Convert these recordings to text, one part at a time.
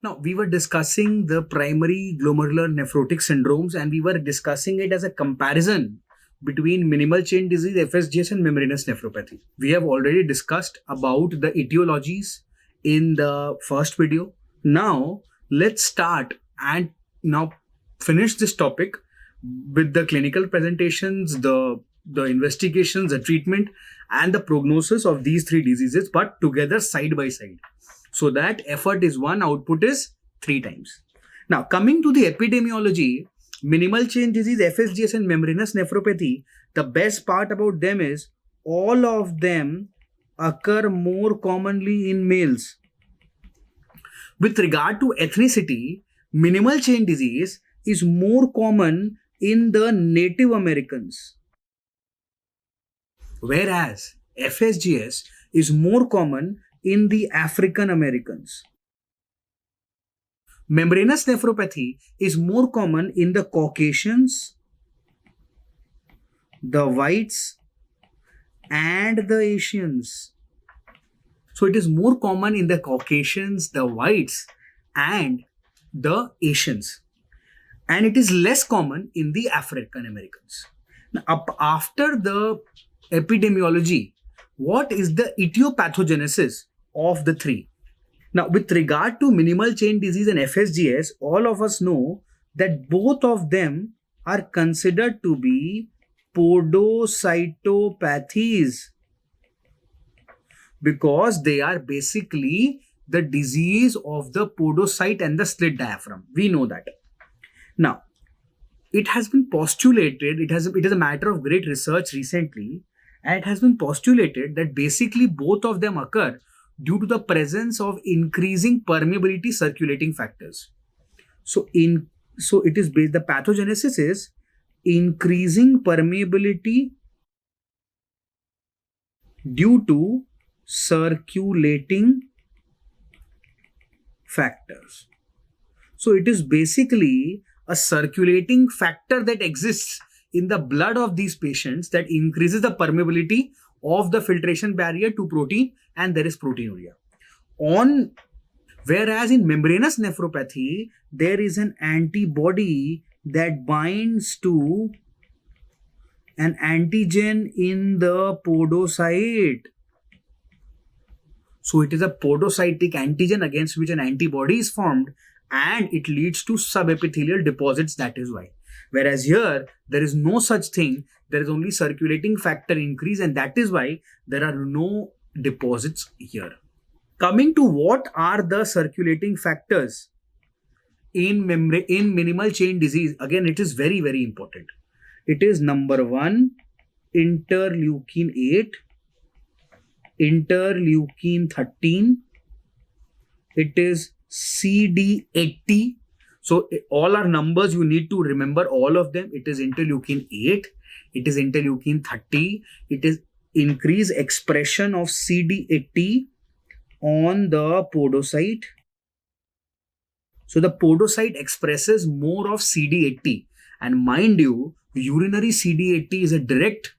Now, we were discussing the primary glomerular nephrotic syndromes and we were discussing it as a comparison between minimal chain disease, FSGS, and membranous nephropathy. We have already discussed about the etiologies in the first video. Now, let's start and now finish this topic with the clinical presentations, the investigations, the treatment, and the prognosis of these three diseases, but together side by side. So that effort is 1, output is 3 times. Now, coming to the epidemiology, minimal chain disease, FSGS, and membranous nephropathy, the best part about them is all of them occur more commonly in males. With regard to ethnicity, minimal chain disease is more common in the Native Americans, whereas FSGS is more common in the African Americans. Membranous nephropathy is more common in the Caucasians, the whites, and the Asians. So it is more common in the Caucasians, the whites, and the Asians. And it is less common in the African Americans. Now, after the epidemiology, what is the etiopathogenesis of the three? Now, with regard to minimal chain disease and FSGS, all of us know that both of them are considered to be podocytopathies because they are basically the disease of the podocyte and the slit diaphragm. We know that. Now, it has been postulated, it is a matter of great research recently, and it has been postulated that basically both of them occur due to the presence of increasing permeability circulating factors. So it is based, the pathogenesis is increasing permeability due to circulating factors. So it is basically a circulating factor that exists in the blood of these patients that increases the permeability of the filtration barrier to protein, and there is proteinuria. Whereas in membranous nephropathy, there is an antibody that binds to an antigen in the podocyte. So it is a podocytic antigen against which an antibody is formed, and it leads to subepithelial deposits. That is why. Whereas here, there is no such thing. There is only circulating factor increase, and that is why there are no deposits here. Coming to what are the circulating factors in minimal chain disease, again, it is very, very important. It is number 1, interleukin 8, interleukin 13, it is CD80. So all are numbers, you need to remember all of them. It is interleukin 8, it is interleukin 30, it is increased expression of CD80 on the podocyte. So the podocyte expresses more of CD80, and mind you, urinary CD80 is a direct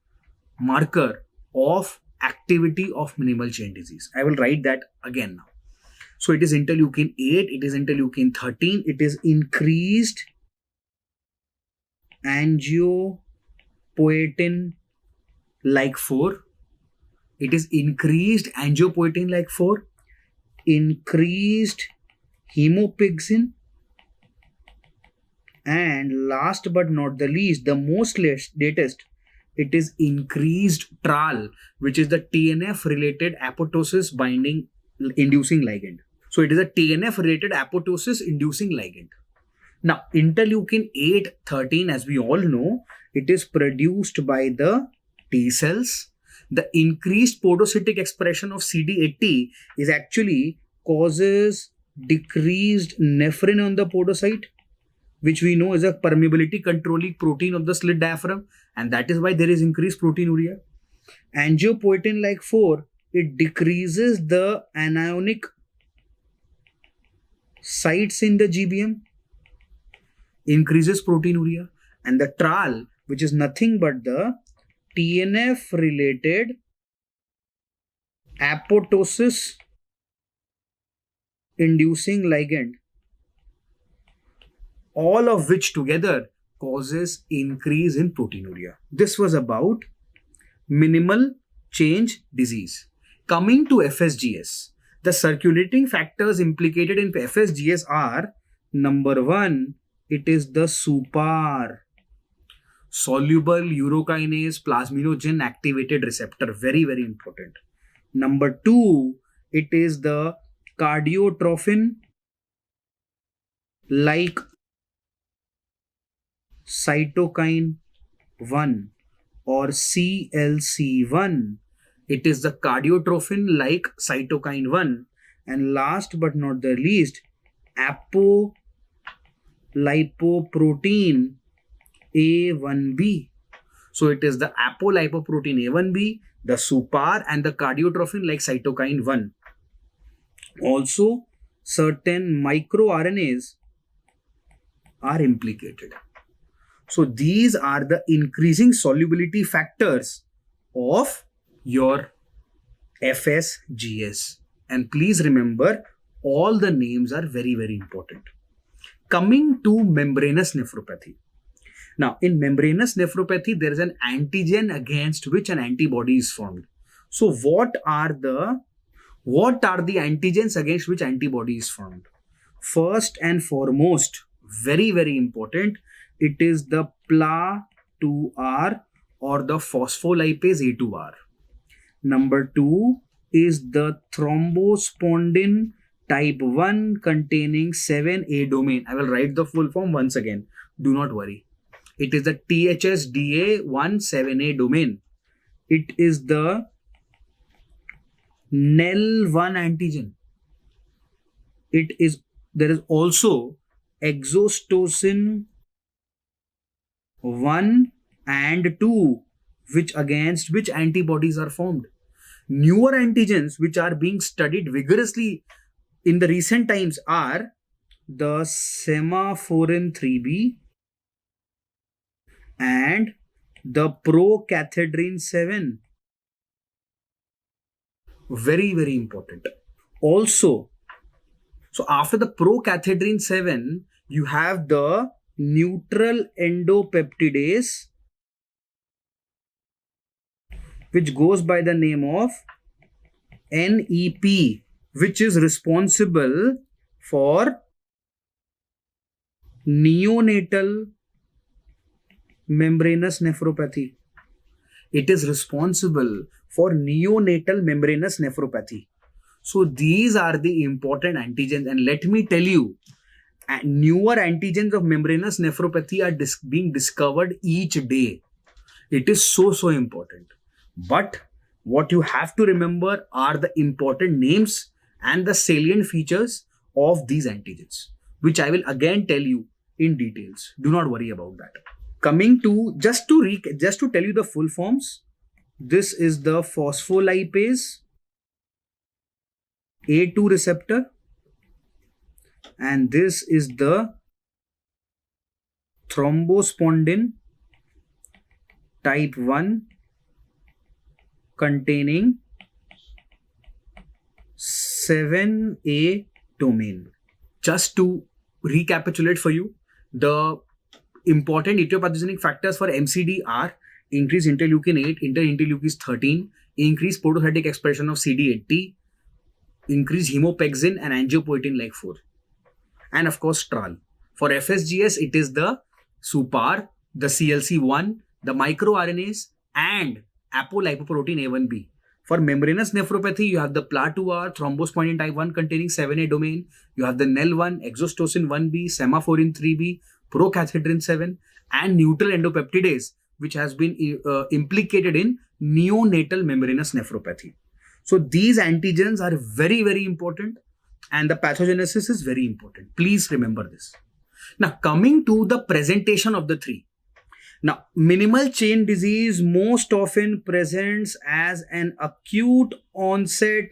marker of activity of minimal chain disease. I will write that again now. So it is interleukin 8, it is interleukin 13, it is increased angiopoietin like 4, it is increased angiopoietin like 4, increased hemopyxin, and last but not the least, the most latest, it is increased TRAL, which is the TNF related apoptosis binding inducing ligand. So it is a TNF related apoptosis inducing ligand. Now, interleukin 8-13, as we all know, it is produced by the T cells. The increased podocytic expression of CD80 is actually causes decreased nephrin on the podocyte, which we know is a permeability controlling protein of the slit diaphragm, and that is why there is increased proteinuria. Angiopoietin like 4, it decreases the anionic sites in the GBM, increases proteinuria, and the TRAL, which is nothing but the TNF related apoptosis inducing ligand, all of which together causes increase in proteinuria. This was about minimal change disease. Coming to FSGS, the circulating factors implicated in FSGS are: number one, it is the SUPAR, soluble urokinase plasminogen activated receptor, very, very important. Number two, it is the cardiotrophin like cytokine 1 or CLC1. It is the cardiotrophin like cytokine 1. And last but not the least, apolipoprotein A1B. So it is the apolipoprotein A1B, the SUPAR, and the cardiotrophin like cytokine 1. Also, certain microRNAs are implicated. So these are the increasing solubility factors of your FSGS. And please remember, all the names are very, very important. Coming to membranous nephropathy. Now, in membranous nephropathy, there is an antigen against which an antibody is formed. So what are the antigens against which antibody is formed? First and foremost, very, very important, it is the PLA2R or the phospholipase A2R. Number two is the thrombospondin type 1 containing 7A domain. I will write the full form once again. Do not worry. It is the THSDA17A domain. It is the NEL1 antigen. There is also exostosin 1 and 2, against which antibodies are formed. Newer antigens which are being studied vigorously in the recent times are the semaphorin 3B and the procathedrin 7. Very, very important. Also, so after the procathedrin 7, you have the neutral endopeptidase, which goes by the name of NEP, which is responsible for neonatal membranous nephropathy. It is responsible for neonatal membranous nephropathy. So these are the important antigens, and let me tell you, newer antigens of membranous nephropathy are being discovered each day. It is so important. But what you have to remember are the important names and the salient features of these antigens, which I will again tell you in details. Do not worry about that. Coming to, just to tell you the full forms, this is the phospholipase A2 receptor, and this is the thrombospondin type 1 containing 7A domain. Just to recapitulate for you, the important etiologic factors for MCD are increased interleukin 8, interinterleukin 13, increased protocytic expression of CD80, increased hemopexin and angiopoietin like 4, and of course TRAL. For FSGS, it is the SUPAR, the CLC1, the microRNAs, and apolipoprotein A1B. For membranous nephropathy, you have the PLA2R, thrombospondin type 1 containing 7A domain. You have the NEL1, exostosin 1B, semaphorin 3B, procathedrin 7, and neutral endopeptidase, which has been implicated in neonatal membranous nephropathy. So these antigens are very, very important, and the pathogenesis is very important. Please remember this. Now, coming to the presentation of the three. Now, minimal chain disease most often presents as an acute onset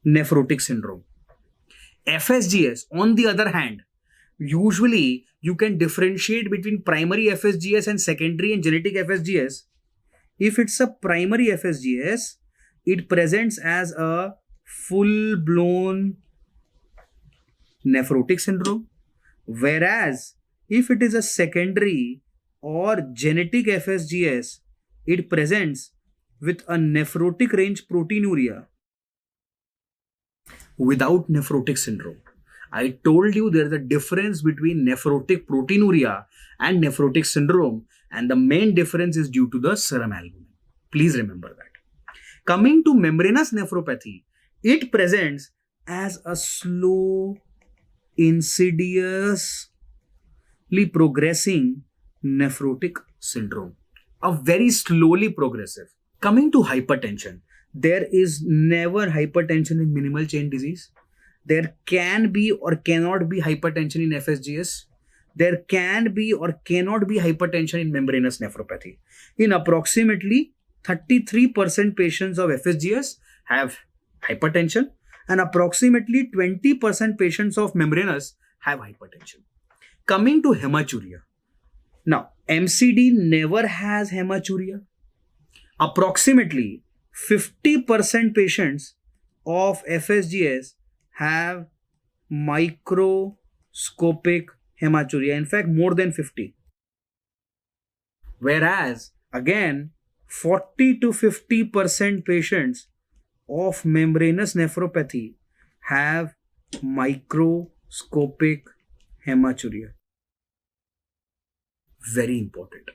nephrotic syndrome. FSGS, on the other hand, usually you can differentiate between primary FSGS and secondary and genetic FSGS. If it's a primary FSGS, it presents as a full-blown nephrotic syndrome. Whereas if it is a secondary or genetic FSGS, it presents with a nephrotic range proteinuria without nephrotic syndrome. I told you there's a difference between nephrotic proteinuria and nephrotic syndrome, and the main difference is due to the serum albumin. Please remember that. Coming to membranous nephropathy, it presents as a slow, insidiously progressing nephrotic syndrome. A very slowly progressive. Coming to hypertension, there is never hypertension in minimal chain disease. There can be or cannot be hypertension in FSGS. There can be or cannot be hypertension in membranous nephropathy. In approximately 33% patients of FSGS have hypertension, and approximately 20% patients of membranous have hypertension. Coming to hematuria. Now, MCD never has hematuria. Approximately 50% patients of FSGS have microscopic hematuria. In fact, more than 50. Whereas, again, 40 to 50% patients of membranous nephropathy have microscopic hematuria. Very important.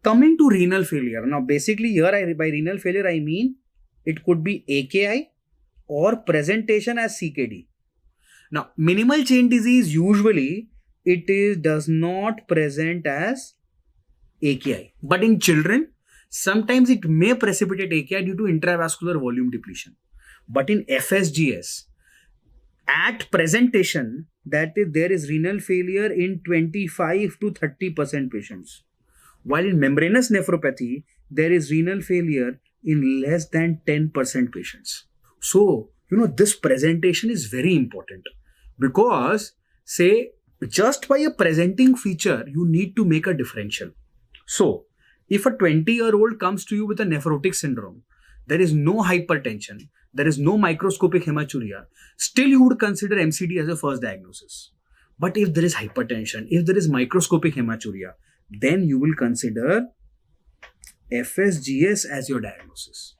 Coming to renal failure. Now, basically here by renal failure, I mean it could be AKI or presentation as CKD. Now, minimal chain disease usually does not present as AKI. But in children, sometimes it may precipitate AKI due to intravascular volume depletion. But in FSGS, at presentation, that is, there is renal failure in 25 to 30% patients. While in membranous nephropathy, there is renal failure in less than 10% patients. So, this presentation is very important because, say, just by a presenting feature, you need to make a differential. So, if a 20-year-old comes to you with a nephrotic syndrome, there is no hypertension, there is no microscopic hematuria, still you would consider MCD as a first diagnosis. But if there is hypertension, if there is microscopic hematuria, then you will consider FSGS as your diagnosis.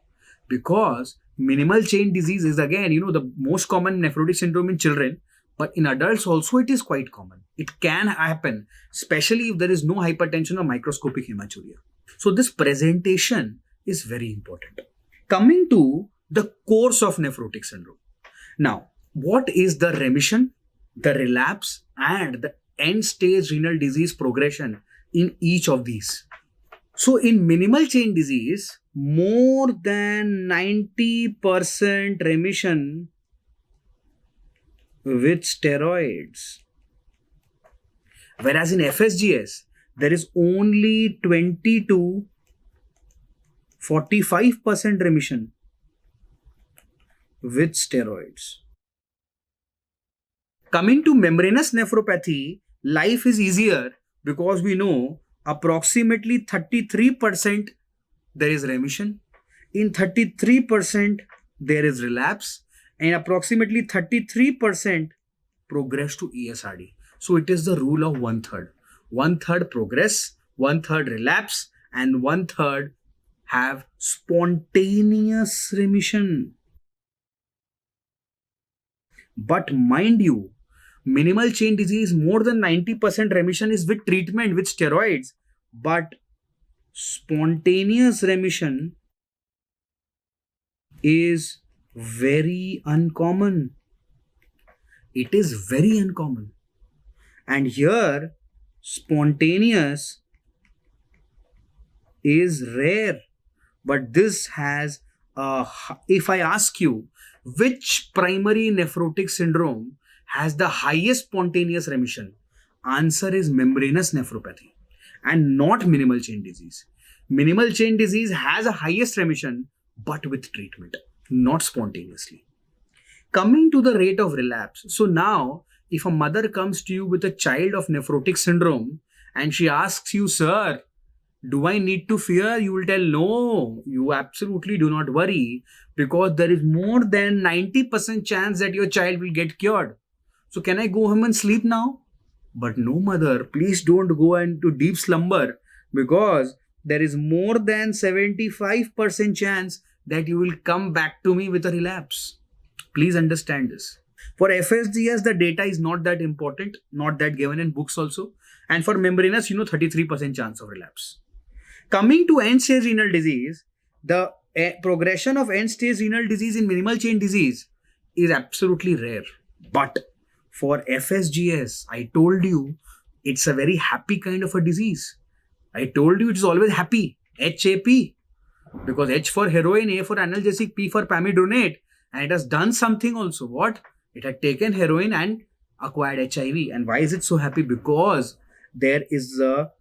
Because minimal chain disease is again, the most common nephrotic syndrome in children, but in adults also it is quite common. It can happen, especially if there is no hypertension or microscopic hematuria. So this presentation is very important. Coming to the course of nephrotic syndrome. Now, what is the remission, the relapse, and the end-stage renal disease progression in each of these? So, in minimal chain disease, more than 90% remission with steroids. Whereas in FSGS, there is only 20 to 45% remission with steroids. Coming to membranous nephropathy, life is easier because we know approximately 33% there is remission, in 33% there is relapse, and approximately 33% progress to ESRD. So it is the rule of 1/3. 1/3 progress, 1/3 relapse, and 1/3 have spontaneous remission. But mind you, minimal chain disease, more than 90% remission is with treatment with steroids, but spontaneous remission is very uncommon. It is very uncommon. And here, spontaneous is rare. But this has, if I ask you, which primary nephrotic syndrome has the highest spontaneous remission? Answer is membranous nephropathy and not minimal chain disease. Minimal chain disease has a highest remission, but with treatment, not spontaneously. Coming to the rate of relapse. So now, if a mother comes to you with a child of nephrotic syndrome and she asks you, sir, do I need to fear? You will tell, no, you absolutely do not worry, because there is more than 90% chance that your child will get cured. So can I go home and sleep now? But no, mother, please don't go into deep slumber, because there is more than 75% chance that you will come back to me with a relapse. Please understand this. For FSGS, the data is not that important, not that given in books also. And for membranous, 33% chance of relapse. Coming to end-stage renal disease, the progression of end-stage renal disease in minimal chain disease is absolutely rare. But for FSGS, I told you it's a very happy kind of a disease. I told you it's always happy. HAP. Because H for heroin, A for analgesic, P for pamidronate. And it has done something also. What? It had taken heroin and acquired HIV. And why is it so happy? Because there is a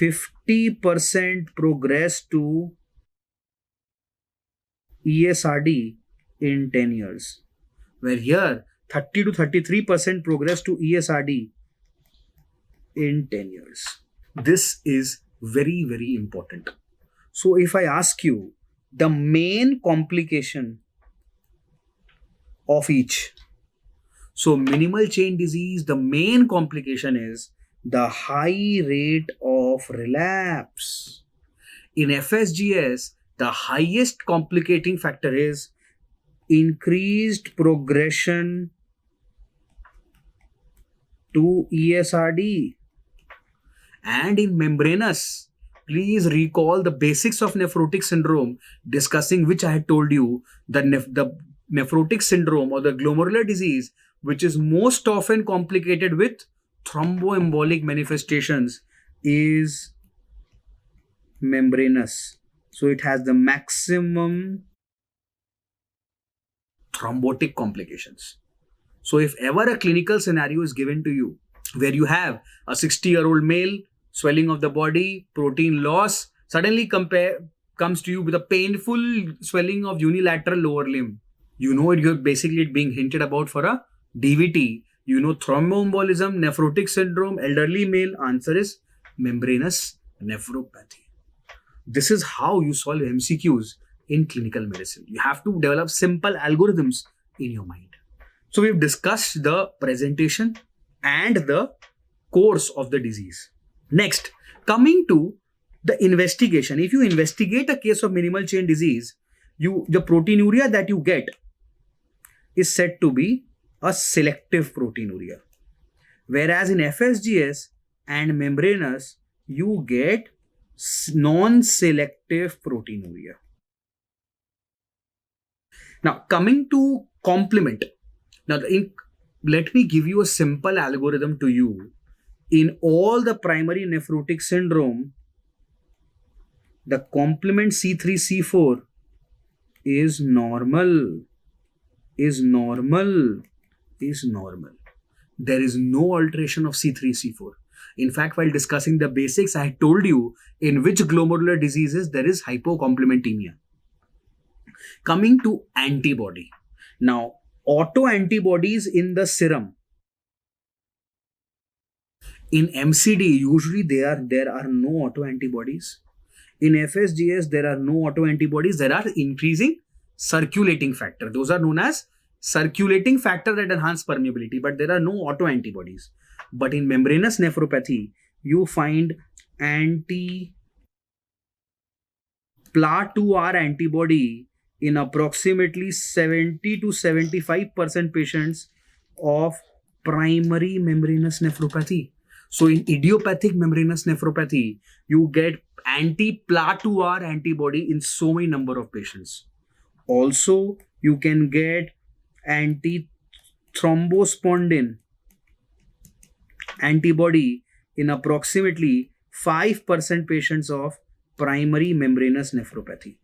50% progress to ESRD in 10 years. Where here, 30 to 33% progress to ESRD in 10 years. This is very, very important. So if I ask you the main complication of each. So minimal chain disease, the main complication is the high rate of relapse. In FSGS, the highest complicating factor is increased progression to ESRD. And in membranous, please recall the basics of nephrotic syndrome, discussing which I had told you, the nephrotic syndrome or the glomerular disease, which is most often complicated with thromboembolic manifestations, is membranous. So it has the maximum thrombotic complications. So if ever a clinical scenario is given to you where you have a 60-year-old male, swelling of the body, protein loss, suddenly comes to you with a painful swelling of unilateral lower limb, you're basically being hinted about for a DVT. Thromboembolism, nephrotic syndrome, elderly male, answer is membranous nephropathy. This is how you solve MCQs in clinical medicine. You have to develop simple algorithms in your mind. So we've discussed the presentation and the course of the disease. Next, coming to the investigation. If you investigate a case of minimal chain disease, the proteinuria that you get is said to be a selective proteinuria. Whereas in FSGS and membranous, you get non-selective proteinuria. Now, coming to complement. Now, let me give you a simple algorithm to you. In all the primary nephrotic syndrome, the complement C3, C4 is normal. There is no alteration of C3, C4. In fact, while discussing the basics, I told you in which glomerular diseases there is hypocomplementemia. Coming to antibody. Now, autoantibodies in the serum. In MCD, usually there are no autoantibodies. In FSGS, there are no autoantibodies. There are increasing circulating factor. Those are known as circulating factor that enhance permeability, but there are no autoantibodies. But in membranous nephropathy, you find anti-PLA2R antibody in approximately 70 to 75% patients of primary membranous nephropathy. So in idiopathic membranous nephropathy, you get anti-PLA2R antibody in so many number of patients. Also, you can get anti-thrombospondin antibody in approximately 5% patients of primary membranous nephropathy.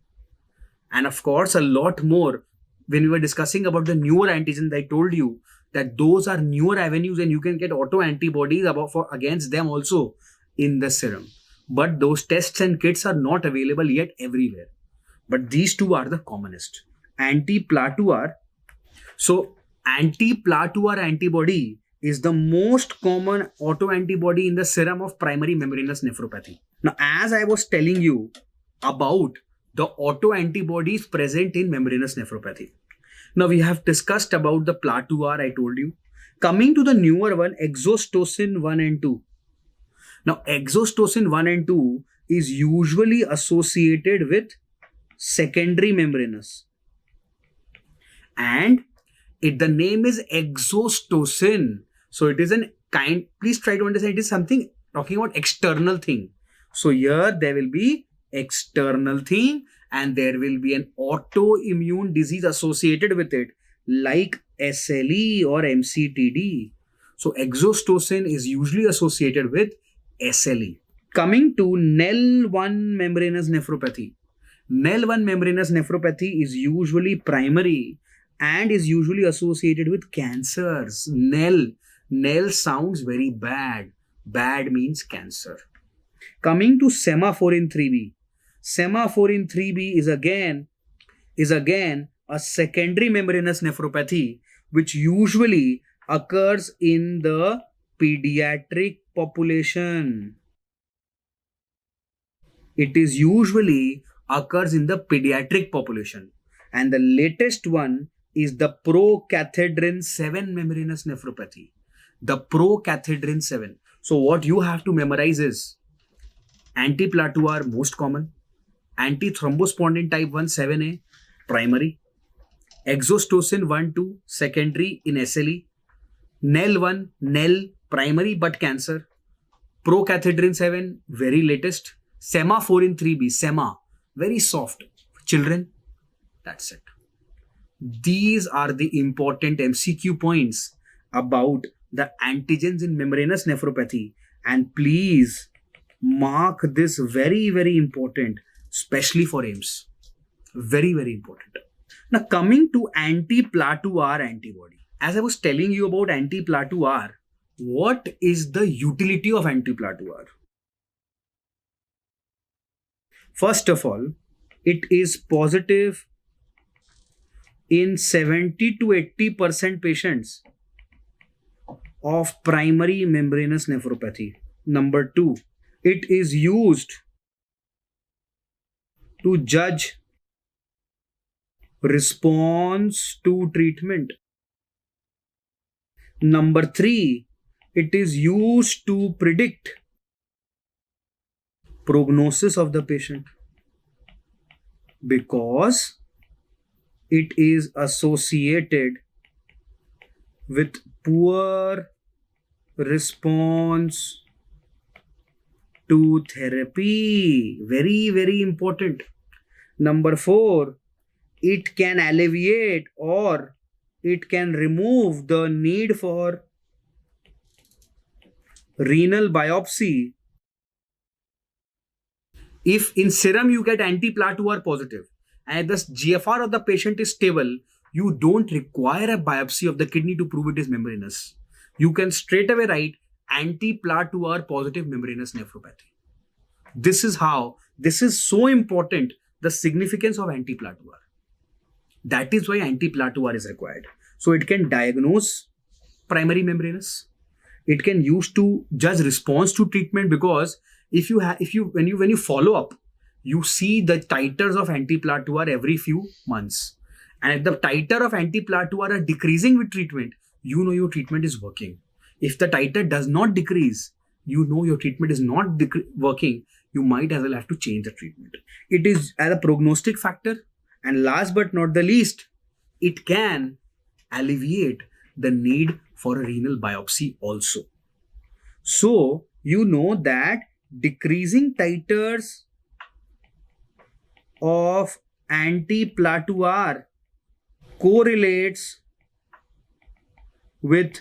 And of course, a lot more. When we were discussing about the newer antigens, I told you that those are newer avenues and you can get autoantibodies against them also in the serum. But those tests and kits are not available yet everywhere. But these two are the commonest. Anti-PLA2R. So anti-PLA2R antibody is the most common autoantibody in the serum of primary membranous nephropathy. Now, as I was telling you about the autoantibodies present in membranous nephropathy. Now, we have discussed about the PLA2R, I told you. Coming to the newer one, exostosin 1 and 2. Now, exostosin 1 and 2 is usually associated with secondary membranous. And the name is exostosin. So it is an kind, please try to understand, it is something talking about external thing. So here there will be external thing and there will be an autoimmune disease associated with it, like SLE or MCTD. So exostosin is usually associated with SLE. Coming to NEL1 membranous nephropathy. NEL1 membranous nephropathy is usually primary and is usually associated with cancers. NEL sounds very bad. Bad means cancer. Coming to semaphore 3B. Semaphore 3B is again a secondary membranous nephropathy which usually occurs in the pediatric population. It is usually occurs in the pediatric population. And the latest one is the procathedrin 7 membranous nephropathy. The procathedrin 7. So what you have to memorize is anti-plateau most common, antithrombospondin type 1 7A primary, exostosin 1 2 secondary in SLE, NEL1 NEL primary but cancer, procathedrin 7 very latest, semaphore 3B sema very soft children. That's it. These are the important MCQ points about the antigens in membranous nephropathy, and please mark this very, very important, especially for AIMS. Very, very important. Now coming to anti-plateau-R antibody. As I was telling you about anti-plateau-R, what is the utility of anti-plateau-R? First of all, it is positive in 70 to 80% patients of primary membranous nephropathy. Number 2, it is used to judge response to treatment. Number 3, it is used to predict prognosis of the patient because it is associated with poor response to therapy. Very, very important. Number 4, it can alleviate or it can remove the need for renal biopsy. If in serum you get anti-plateau-R positive and the GFR of the patient is stable, you don't require a biopsy of the kidney to prove it is membranous. You can straight away write anti-plateau-R positive membranous nephropathy. This is so important, the significance of anti-plateau-R. That is why anti-plateau-R is required. So it can diagnose primary membranous. It can use to judge response to treatment, because when you follow up, you see the titers of anti-plateau-R every few months. And if the titer of anti-plateau-R are decreasing with treatment, you know your treatment is working. If the titer does not decrease, you know your treatment is not working. You might as well have to change the treatment. It is as a prognostic factor. And last but not the least, it can alleviate the need for a renal biopsy also. So, you know that decreasing titers of anti-plateau-R correlates with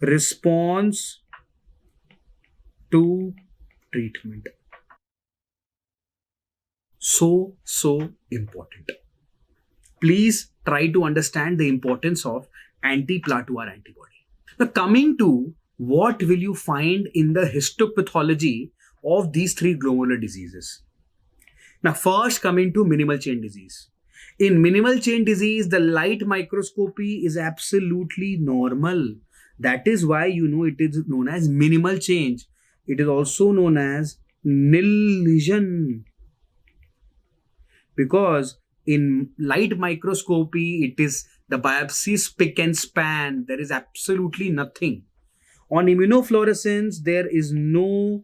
response to treatment. So important. Please try to understand the importance of anti-plateau-R antibody. Now coming to what will you find in the histopathology of these 3 glomerular diseases. Now first coming to minimal chain disease. In minimal chain disease, the light microscopy is absolutely normal. That is why you know it is known as minimal change. It is also known as nil lesion. Because in light microscopy, it is The biopsy is pick and span. There is absolutely nothing. On immunofluorescence, there is no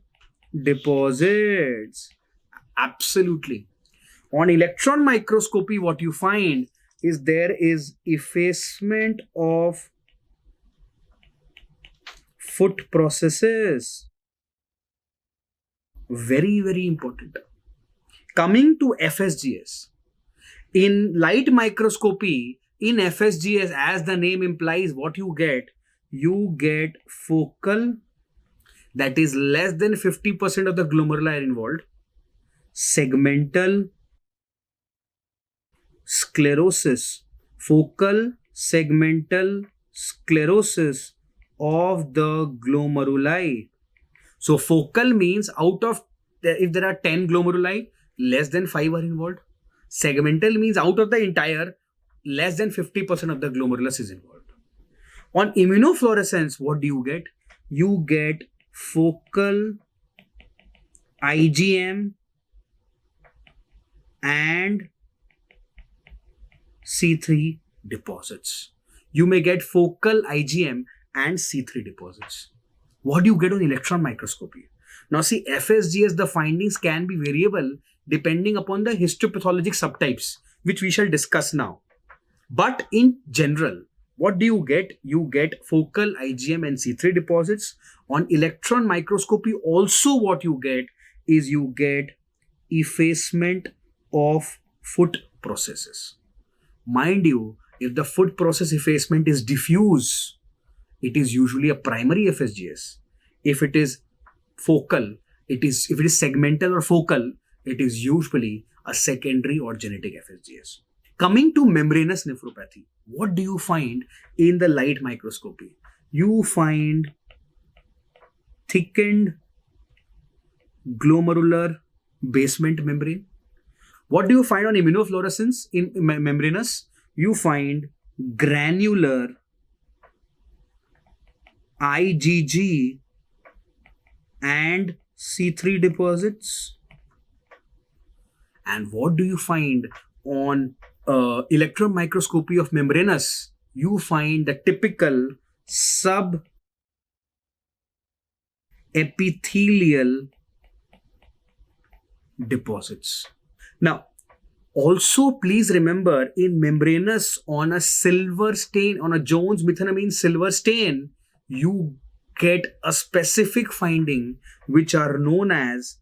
deposits. Absolutely. On electron microscopy, what you find is there is effacement of foot processes. Very, very important. Coming to FSGS. In light microscopy, in FSGS, as the name implies, what you get focal, that is less than 50% of the glomeruli are involved, segmental sclerosis, focal segmental sclerosis of the glomeruli. So focal means if there are 10 glomeruli, less than 5 are involved. Segmental means out of the entire, less than 50% of the glomerulus is involved. On immunofluorescence, what do you get? You get focal IgM and C3 deposits. You may get focal IgM and C3 deposits. What do you get on electron microscopy? Now see, FSGS, the findings can be variable depending upon the histopathologic subtypes, which we shall discuss now. But in general, what do you get? You get focal IgM and C3 deposits. On electron microscopy, also what you get is you get effacement of foot processes. Mind you, if the foot process effacement is diffuse, it is usually a primary FSGS. If it is focal, if it is segmental or focal, it is usually a secondary or genetic FSGS. Coming to membranous nephropathy, what do you find in the light microscopy? You find thickened glomerular basement membrane. What do you find on immunofluorescence in membranous? You find granular IgG and C3 deposits. And what do you find on electron microscopy of membranous? You find the typical subepithelial deposits. Now, also please remember, in membranous, on a silver stain, on a Jones methenamine silver stain, you get a specific finding which is known as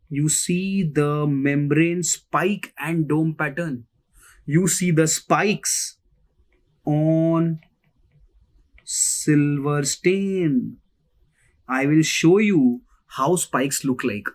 you see the membrane spike and dome pattern. You see the spikes on silver stain. I will show you how spikes look like.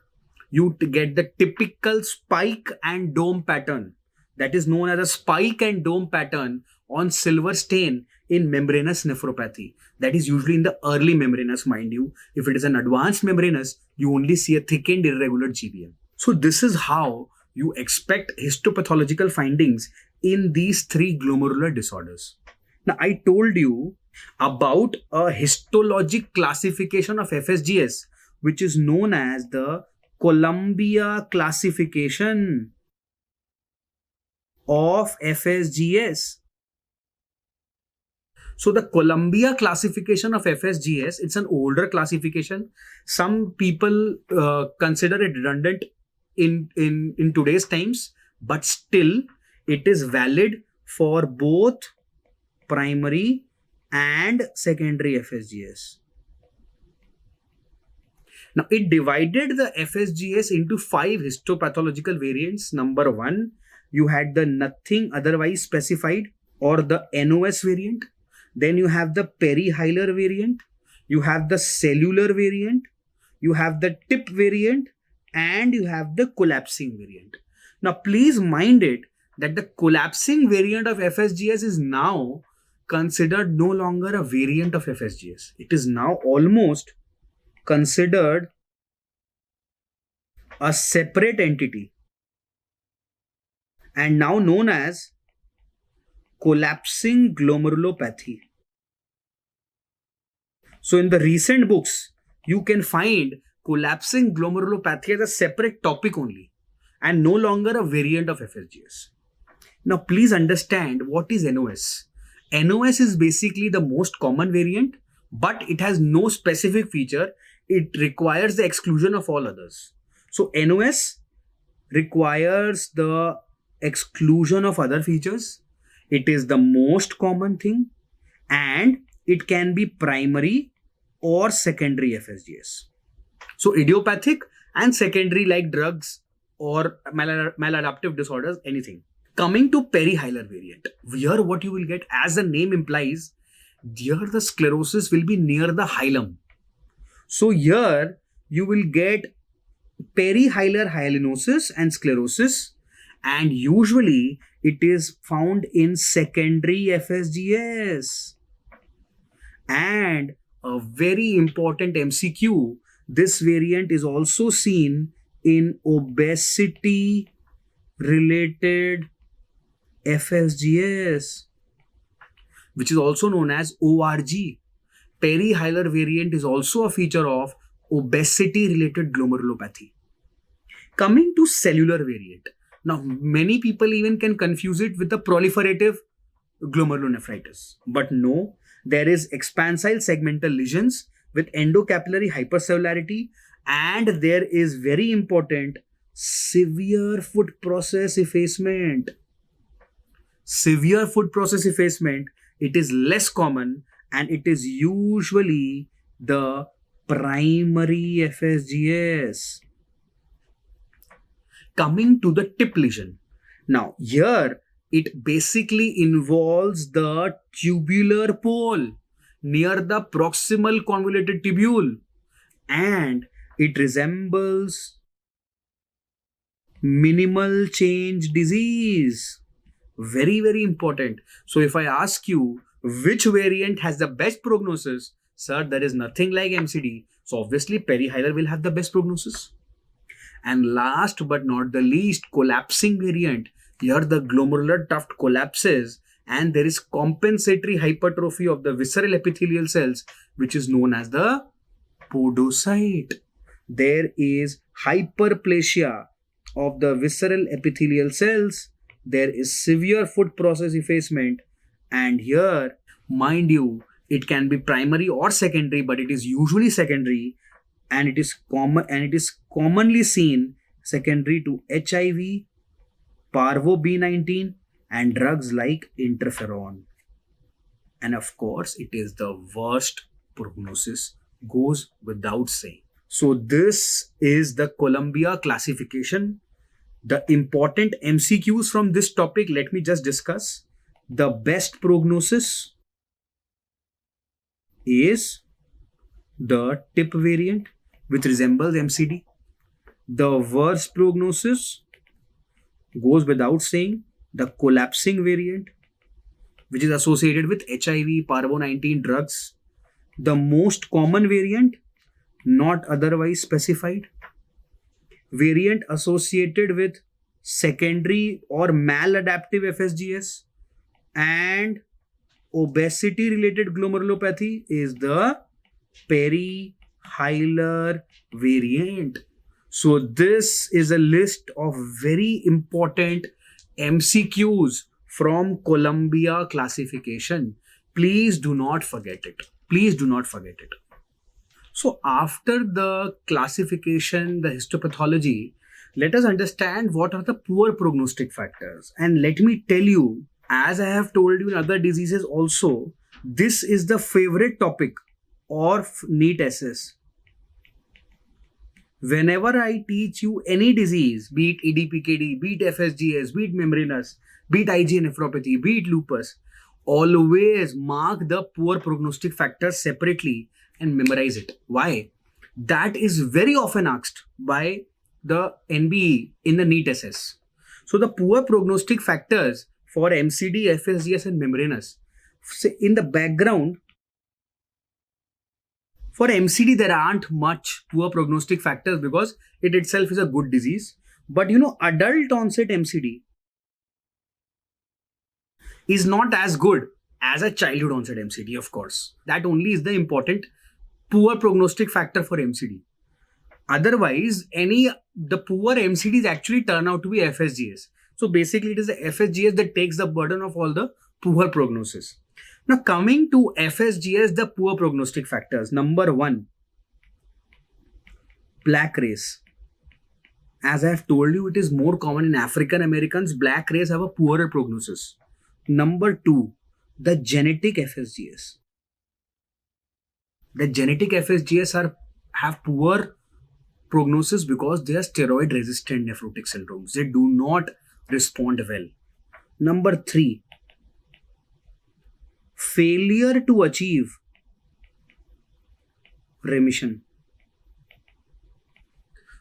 You get the typical spike and dome pattern, that is known as a spike and dome pattern on silver stain in membranous nephropathy. That is usually in the early membranous, mind you. If it is an advanced membranous, you only see a thickened irregular GBM. So this is how you expect histopathological findings in these three glomerular disorders. Now, I told you about a histologic classification of FSGS, which is known as the Columbia classification of FSGS. So the Columbia classification of FSGS, it's an older classification. Some people consider it redundant in today's times, but still it is valid for both primary and secondary FSGS. Now, it divided the FSGS into 5 histopathological variants. Number 1, you had the nothing otherwise specified or the NOS variant. Then you have the perihilar variant. You have the cellular variant. You have the tip variant. And you have the collapsing variant. Now, please mind it that the collapsing variant of FSGS is now considered no longer a variant of FSGS. It is now almost considered a separate entity and now known as collapsing glomerulopathy. So in the recent books, you can find collapsing glomerulopathy as a separate topic only and no longer a variant of FSGS. Now, please understand what is NOS. NOS is basically the most common variant, but it has no specific feature. It requires the exclusion of all others. So, NOS requires the exclusion of other features. It is the most common thing, and it can be primary or secondary FSGS. So, idiopathic and secondary, like drugs or maladaptive disorders, anything. Coming to perihilar variant, here what you will get, as the name implies, here the sclerosis will be near the hilum. So here you will get perihilar hyalinosis and sclerosis, and usually it is found in secondary FSGS. And a very important MCQ, this variant is also seen in obesity related FSGS, which is also known as ORG. Perihilar variant is also a feature of obesity related glomerulopathy. Coming to cellular variant. Now, many people even can confuse it with the proliferative glomerulonephritis. But no, there is expansile segmental lesions with endocapillary hypercellularity, and there is very important severe foot process effacement. Severe foot process effacement, it is less common, and it is usually the primary FSGS. Coming to the tip lesion. Now, here it basically involves the tubular pole near the proximal convoluted tubule, and it resembles minimal change disease. Very, very important. So if I ask you which variant has the best prognosis, sir, there is nothing like MCD. So obviously perihilar will have the best prognosis. And last but not the least, collapsing variant. Here the glomerular tuft collapses and there is compensatory hypertrophy of the visceral epithelial cells, which is known as the podocyte. There is hyperplasia of the visceral epithelial cells. There is severe foot process effacement, and here, mind you, it can be primary or secondary, but it is usually secondary, and it is commonly seen secondary to HIV, parvo B19, and drugs like interferon. And of course, it is the worst prognosis, goes without saying. So this is the Columbia classification. The important MCQs from this topic, let me just discuss. The best prognosis is the tip variant, which resembles MCD. The worst prognosis goes without saying, the collapsing variant, which is associated with HIV, parvo 19 drugs. The most common variant, not otherwise specified. Variant associated with secondary or maladaptive FSGS and obesity related glomerulopathy is the perihilar variant. So this is a list of very important MCQs from Columbia classification. Please do not forget it. Please do not forget it. So after the classification, the histopathology, let us understand what are the poor prognostic factors. And let me tell you, as I have told you in other diseases also, this is the favorite topic of NEET SS. Whenever I teach you any disease, be it EDPKD, be it FSGS, be it membranous, be it IgA nephropathy, be it lupus, always mark the poor prognostic factors separately and memorize it. Why? That is very often asked by the NBE in the NEET SS. So the poor prognostic factors for MCD, FSGS and membranous. In the background, for MCD there aren't much poor prognostic factors because it itself is a good disease. But you know, adult onset MCD is not as good as a childhood onset MCD, of course. That only is the important poor prognostic factor for MCD. Otherwise, the poor MCDs actually turn out to be FSGS. So basically, it is the FSGS that takes the burden of all the poor prognosis. Now, coming to FSGS, the poor prognostic factors. Number 1, black race. As I have told you, it is more common in African Americans. Black race have a poorer prognosis. Number 2, the genetic FSGS. The genetic FSGS have poor prognosis because they are steroid resistant nephrotic syndromes. They do not respond well. Number 3, failure to achieve remission.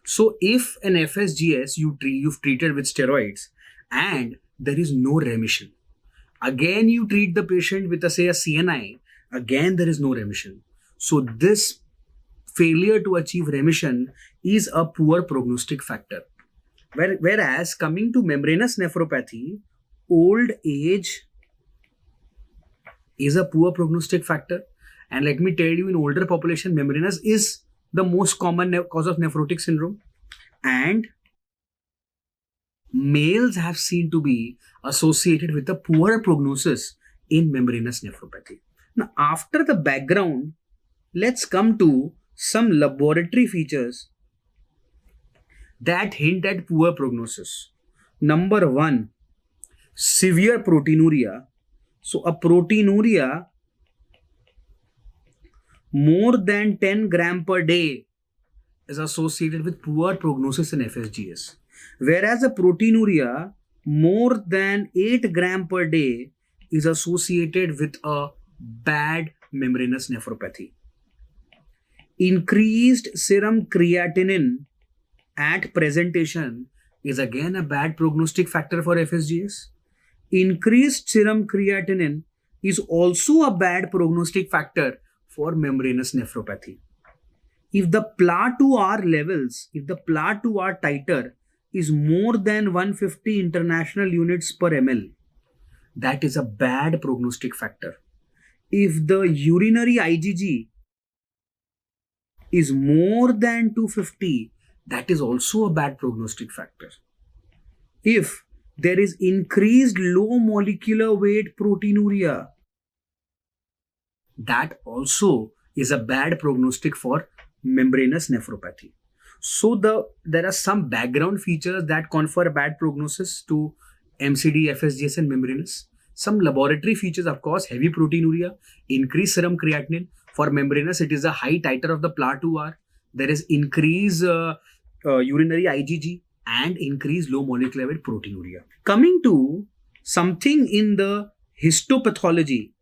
So if an FSGS you've treated with steroids and there is no remission, again you treat the patient with a CNI, again there is no remission. So this failure to achieve remission is a poor prognostic factor. Whereas coming to membranous nephropathy, old age is a poor prognostic factor. And let me tell you, in older population, membranous is the most common cause of nephrotic syndrome. And males have seen to be associated with a poorer prognosis in membranous nephropathy. Now, after the background, let's come to some laboratory features that hint at poor prognosis. Number 1, severe proteinuria. So a proteinuria more than 10 gram per day is associated with poor prognosis in FSGS. Whereas a proteinuria more than 8 gram per day is associated with a bad membranous nephropathy. Increased serum creatinine at presentation is again a bad prognostic factor for FSGS. Increased serum creatinine is also a bad prognostic factor for membranous nephropathy. If the PLA2R levels, if the PLA2R titer is more than 150 international units per ml, that is a bad prognostic factor. If the urinary IgG is more than 250, that is also a bad prognostic factor. If there is increased low molecular weight proteinuria, that also is a bad prognostic for membranous nephropathy. So there are some background features that confer a bad prognosis to MCD, FSGS and membranous. Some laboratory features, of course, heavy proteinuria, increased serum creatinine. For membranous, it is a high titer of the PLA2R. There is increased urinary IgG and increased low molecular weight proteinuria. Coming to something in the histopathology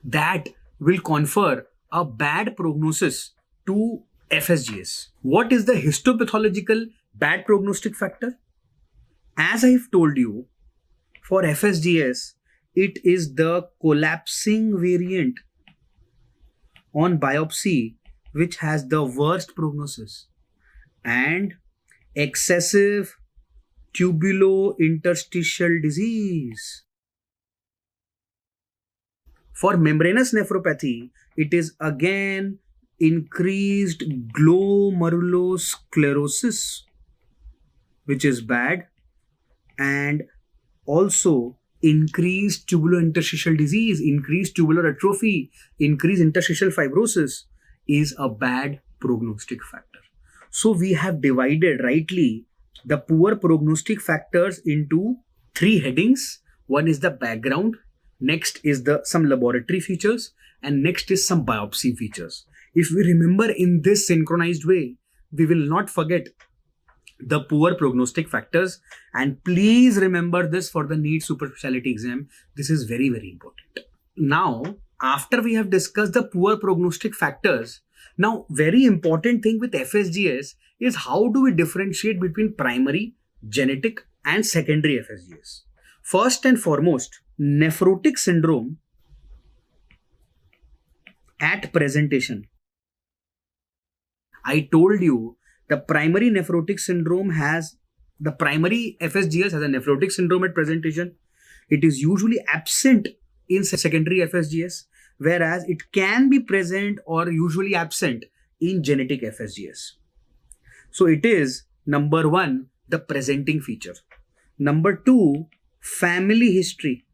that will confer a bad prognosis to FSGS. What is the histopathological bad prognostic factor? As I've told you, for FSGS, it is the collapsing variant on biopsy which has the worst prognosis, and excessive tubulointerstitial disease. For membranous nephropathy, it is again increased glomerulosclerosis, which is bad, and also increased tubulointerstitial disease, increased tubular atrophy, increased interstitial fibrosis is a bad prognostic factor. So we have divided rightly the poor prognostic factors into 3 headings. One is the background, next is some laboratory features, and next is some biopsy features. If we remember in this synchronized way, we will not forget the poor prognostic factors. And please remember this for the NEET super specialty exam. This is very, very important. Now, after we have discussed the poor prognostic factors, now very important thing with FSGS is how do we differentiate between primary, genetic and secondary FSGS. First and foremost, nephrotic syndrome at presentation. I told you the primary nephrotic syndrome the primary FSGS has a nephrotic syndrome at presentation. It is usually absent in secondary FSGS, whereas it can be present or usually absent in genetic FSGS. So it is number 1, the presenting feature. Number 2, family history.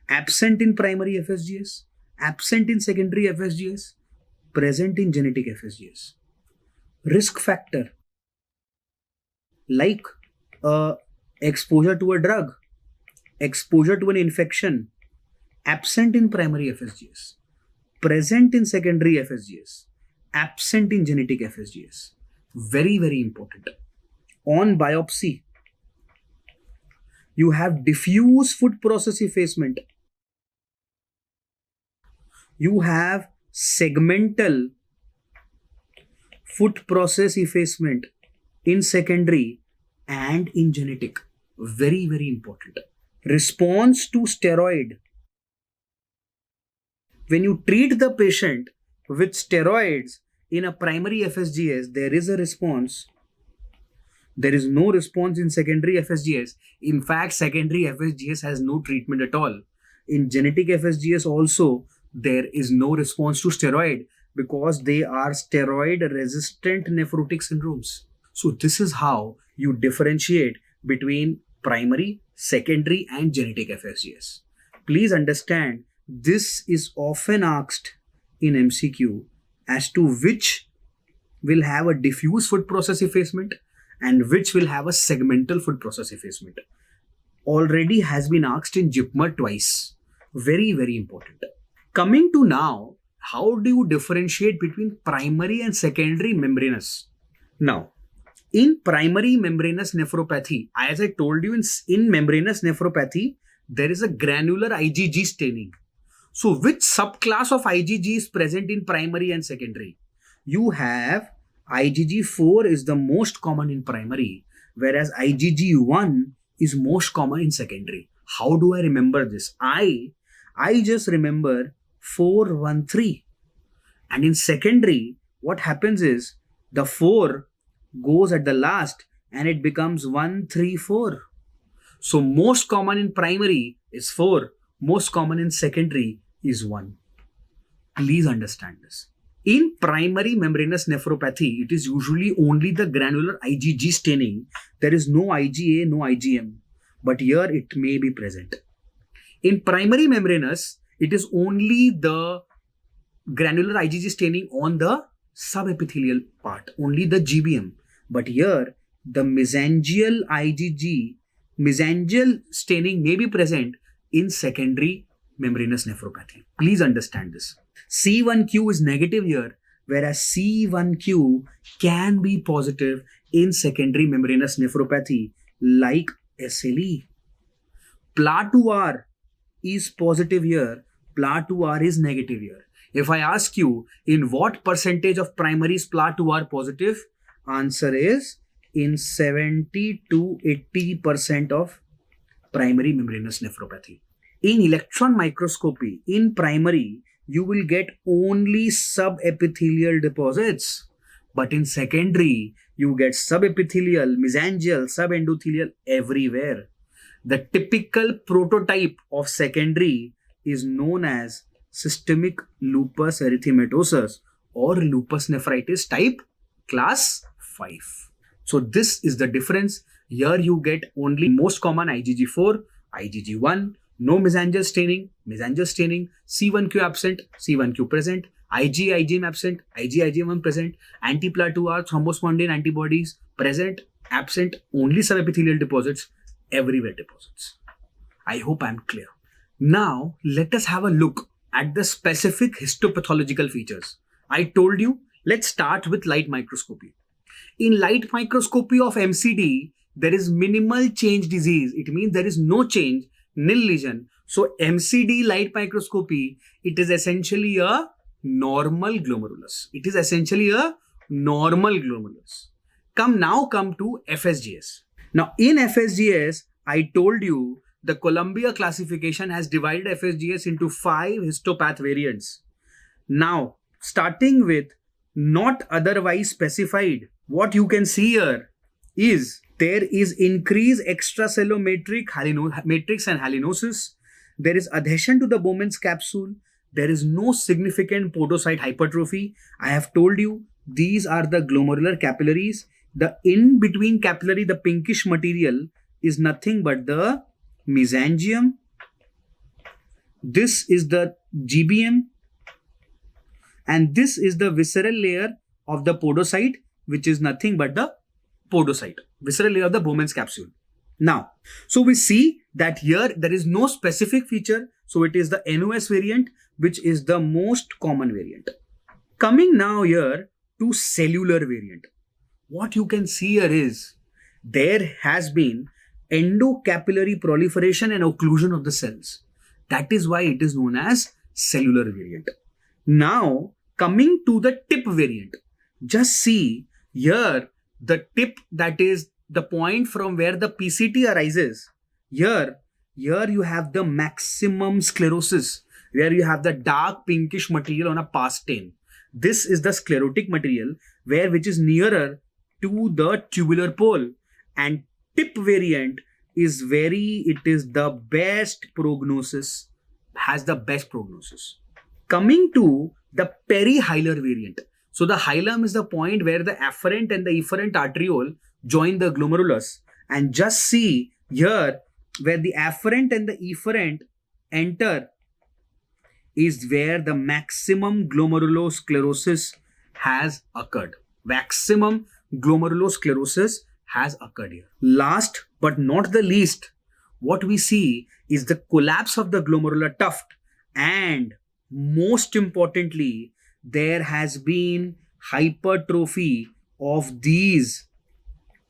Absent in primary FSGS, absent in secondary FSGS, present in genetic FSGS. Risk factor like exposure to a drug, exposure to an infection, absent in primary FSGS, present in secondary FSGS, absent in genetic FSGS. Very, very important. On biopsy, you have diffuse food process effacement. You have segmental food process effacement in secondary and in genetic. Very, very important. Response to steroid. When you treat the patient with steroids in a primary FSGS, there is a response. There is no response in secondary FSGS. In fact, secondary FSGS has no treatment at all. In genetic FSGS also, there is no response to steroid because they are steroid-resistant nephrotic syndromes. So this is how you differentiate between primary, secondary, and genetic FSGS. Please understand, this is often asked in MCQ as to which will have a diffuse food process effacement and which will have a segmental food process effacement. Already has been asked in JIPMER twice. Very, very important. Coming to now, how do you differentiate between primary and secondary membranous? Now, in primary membranous nephropathy, as I told you, in membranous nephropathy, there is a granular IgG staining. So, which subclass of IgG is present in primary and secondary? You have IgG4 is the most common in primary, whereas IgG1 is most common in secondary. How do I remember this? I just remember 413. And in secondary, what happens is the 4 goes at the last and it becomes 134. So most common in primary is 4, most common in secondary is 1. Please understand this. In primary membranous nephropathy, it is usually only the granular IgG staining. There is no IgA, no IgM, but here it may be present. In primary membranous, it is only the granular IgG staining on the subepithelial part, only the GBM. But here, the mesangial IgG, mesangial staining may be present in secondary membranous nephropathy. Please understand this. C1q is negative here, whereas C1q can be positive in secondary membranous nephropathy like SLE. PLA2R is positive here, PLA2R is negative here. If I ask you in what percentage of primary is PLA2R positive, answer is in 70 to 80% of primary membranous nephropathy. In electron microscopy, in primary, you will get only subepithelial deposits. But in secondary, you get subepithelial, mesangial, subendothelial everywhere. The typical prototype of secondary is known as systemic lupus erythematosus or lupus nephritis type class 5. So this is the difference. Here you get only most common IgG4, IgG1, no mesangial staining, C1q absent, C1q present, IgM absent, IgM present, anti-PLA2R thrombospondin antibodies present, absent, only subepithelial deposits, everywhere deposits. I hope I'm clear. Now, let us have a look at the specific histopathological features. I told you, let's start with light microscopy. In light microscopy of MCD, there is minimal change disease. It means there is no change, nil lesion. So MCD light microscopy, it is essentially a normal glomerulus. It is essentially a normal glomerulus. Come to FSGS. Now in FSGS, I told you the Columbia classification has divided FSGS into 5 histopath variants. Now, starting with not otherwise specified, what you can see here is there is increased extracellular matrix and halinosis. There is adhesion to the Bowman's capsule. There is no significant podocyte hypertrophy. I have told you these are the glomerular capillaries. The in between capillary, the pinkish material is nothing but the mesangium. This is the GBM, and this is the visceral layer of the podocyte, which is nothing but the podocyte, visceral layer of the Bowman's capsule. Now, so we see that here there is no specific feature, so it is the NOS variant, which is the most common variant. Coming now here to cellular variant. What you can see here is there has been endocapillary proliferation and occlusion of the cells. That is why it is known as cellular variant. Now, coming to the tip variant. Just see here the tip, that is the point from where the PCT arises. Here you have the maximum sclerosis, where you have the dark pinkish material on a pars stain. This is the sclerotic material which is nearer to the tubular pole, and tip variant is the best prognosis, has the best prognosis. Coming to the perihilar variant. So the hilum is the point where the afferent and the efferent arteriole join the glomerulus, and just see here where the afferent and the efferent enter is where the maximum glomerulosclerosis has occurred. Maximum glomerulosclerosis has occurred here. Last but not the least, what we see is the collapse of the glomerular tuft, and most importantly, there has been hypertrophy of these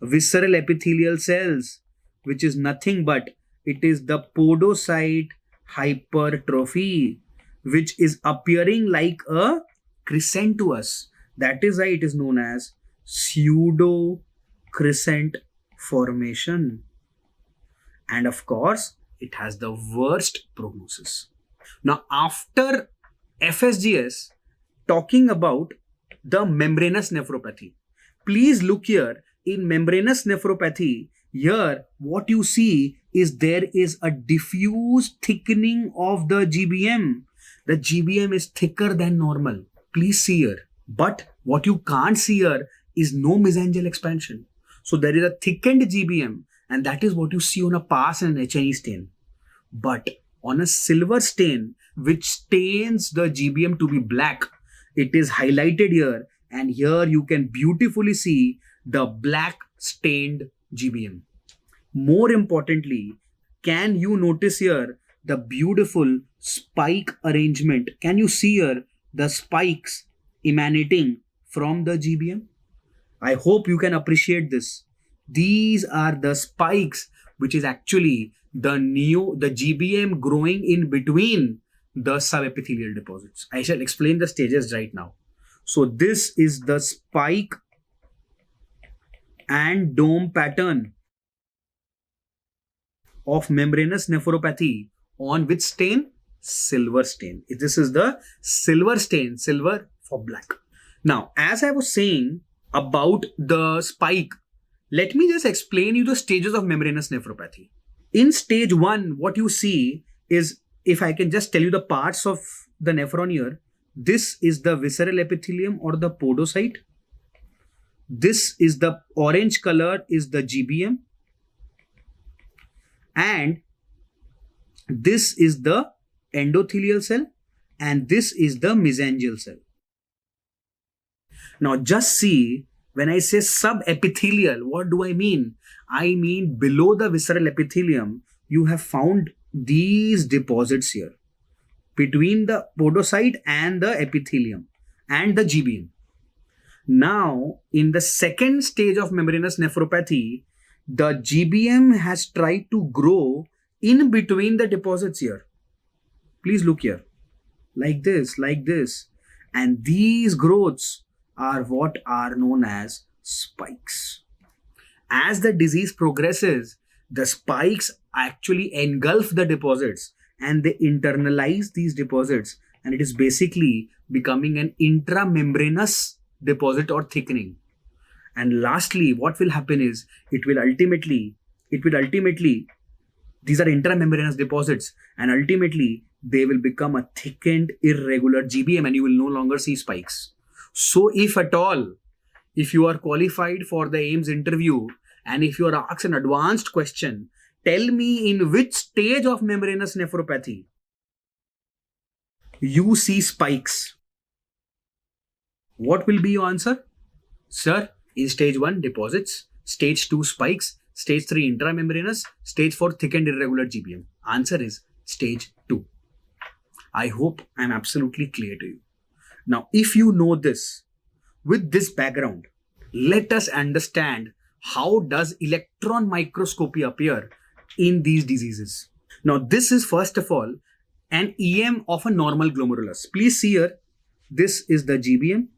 visceral epithelial cells, which is nothing but it is the podocyte hypertrophy, which is appearing like a crescent to us. That is why it is known as pseudo crescent formation. And of course, it has the worst prognosis. Now, after FSGS, talking about the membranous nephropathy. Please look here. In membranous nephropathy, here what you see is there is a diffuse thickening of the GBM. The GBM is thicker than normal. Please see here. But what you can't see here is no mesangial expansion. So there is a thickened GBM, and that is what you see on a pars and an HNE stain. But on a silver stain, which stains the GBM to be black, it is highlighted here, and here you can beautifully see the black stained GBM. More importantly, can you notice here the beautiful spike arrangement? Can you see here the spikes emanating from the GBM? I hope you can appreciate this. These are the spikes, which is actually the GBM growing in between the subepithelial deposits. I shall explain the stages right now. So this is the spike and dome pattern of membranous nephropathy on which stain? Silver stain. This is the silver stain, silver for black. Now, as I was saying about the spike, let me just explain you the stages of membranous nephropathy. In stage 1, what you see is, if I can just tell you the parts of the nephron here, this is the visceral epithelium or the podocyte. This is the orange color is the GBM, and this is the endothelial cell, and this is the mesangial cell. Now just see, when I say subepithelial, what do I mean? I mean below the visceral epithelium, you have found these deposits here between the podocyte and the epithelium and the GBM. Now, in the second stage of membranous nephropathy, the GBM has tried to grow in between the deposits here. Please look here. Like this, like this. And these growths are what are known as spikes. As the disease progresses, the spikes actually engulf the deposits and they internalize these deposits, and it is basically becoming an intramembranous deposit or thickening. And lastly, what will happen is it will ultimately these are intramembranous deposits, and ultimately they will become a thickened irregular GBM, and you will no longer see spikes. So if at all If you are qualified for the AIMS interview and if you are asked an advanced question, tell me in which stage of membranous nephropathy you see spikes. What will be your answer? Sir, in stage 1 deposits, stage 2 spikes, stage 3 intramembranous, stage 4 thickened irregular GBM. Answer is stage 2. I hope I am absolutely clear to you. Now, if you know this, with this background, let us understand how does electron microscopy appear in these diseases. Now, this is first of all an EM of a normal glomerulus. Please see here, this is the GBM.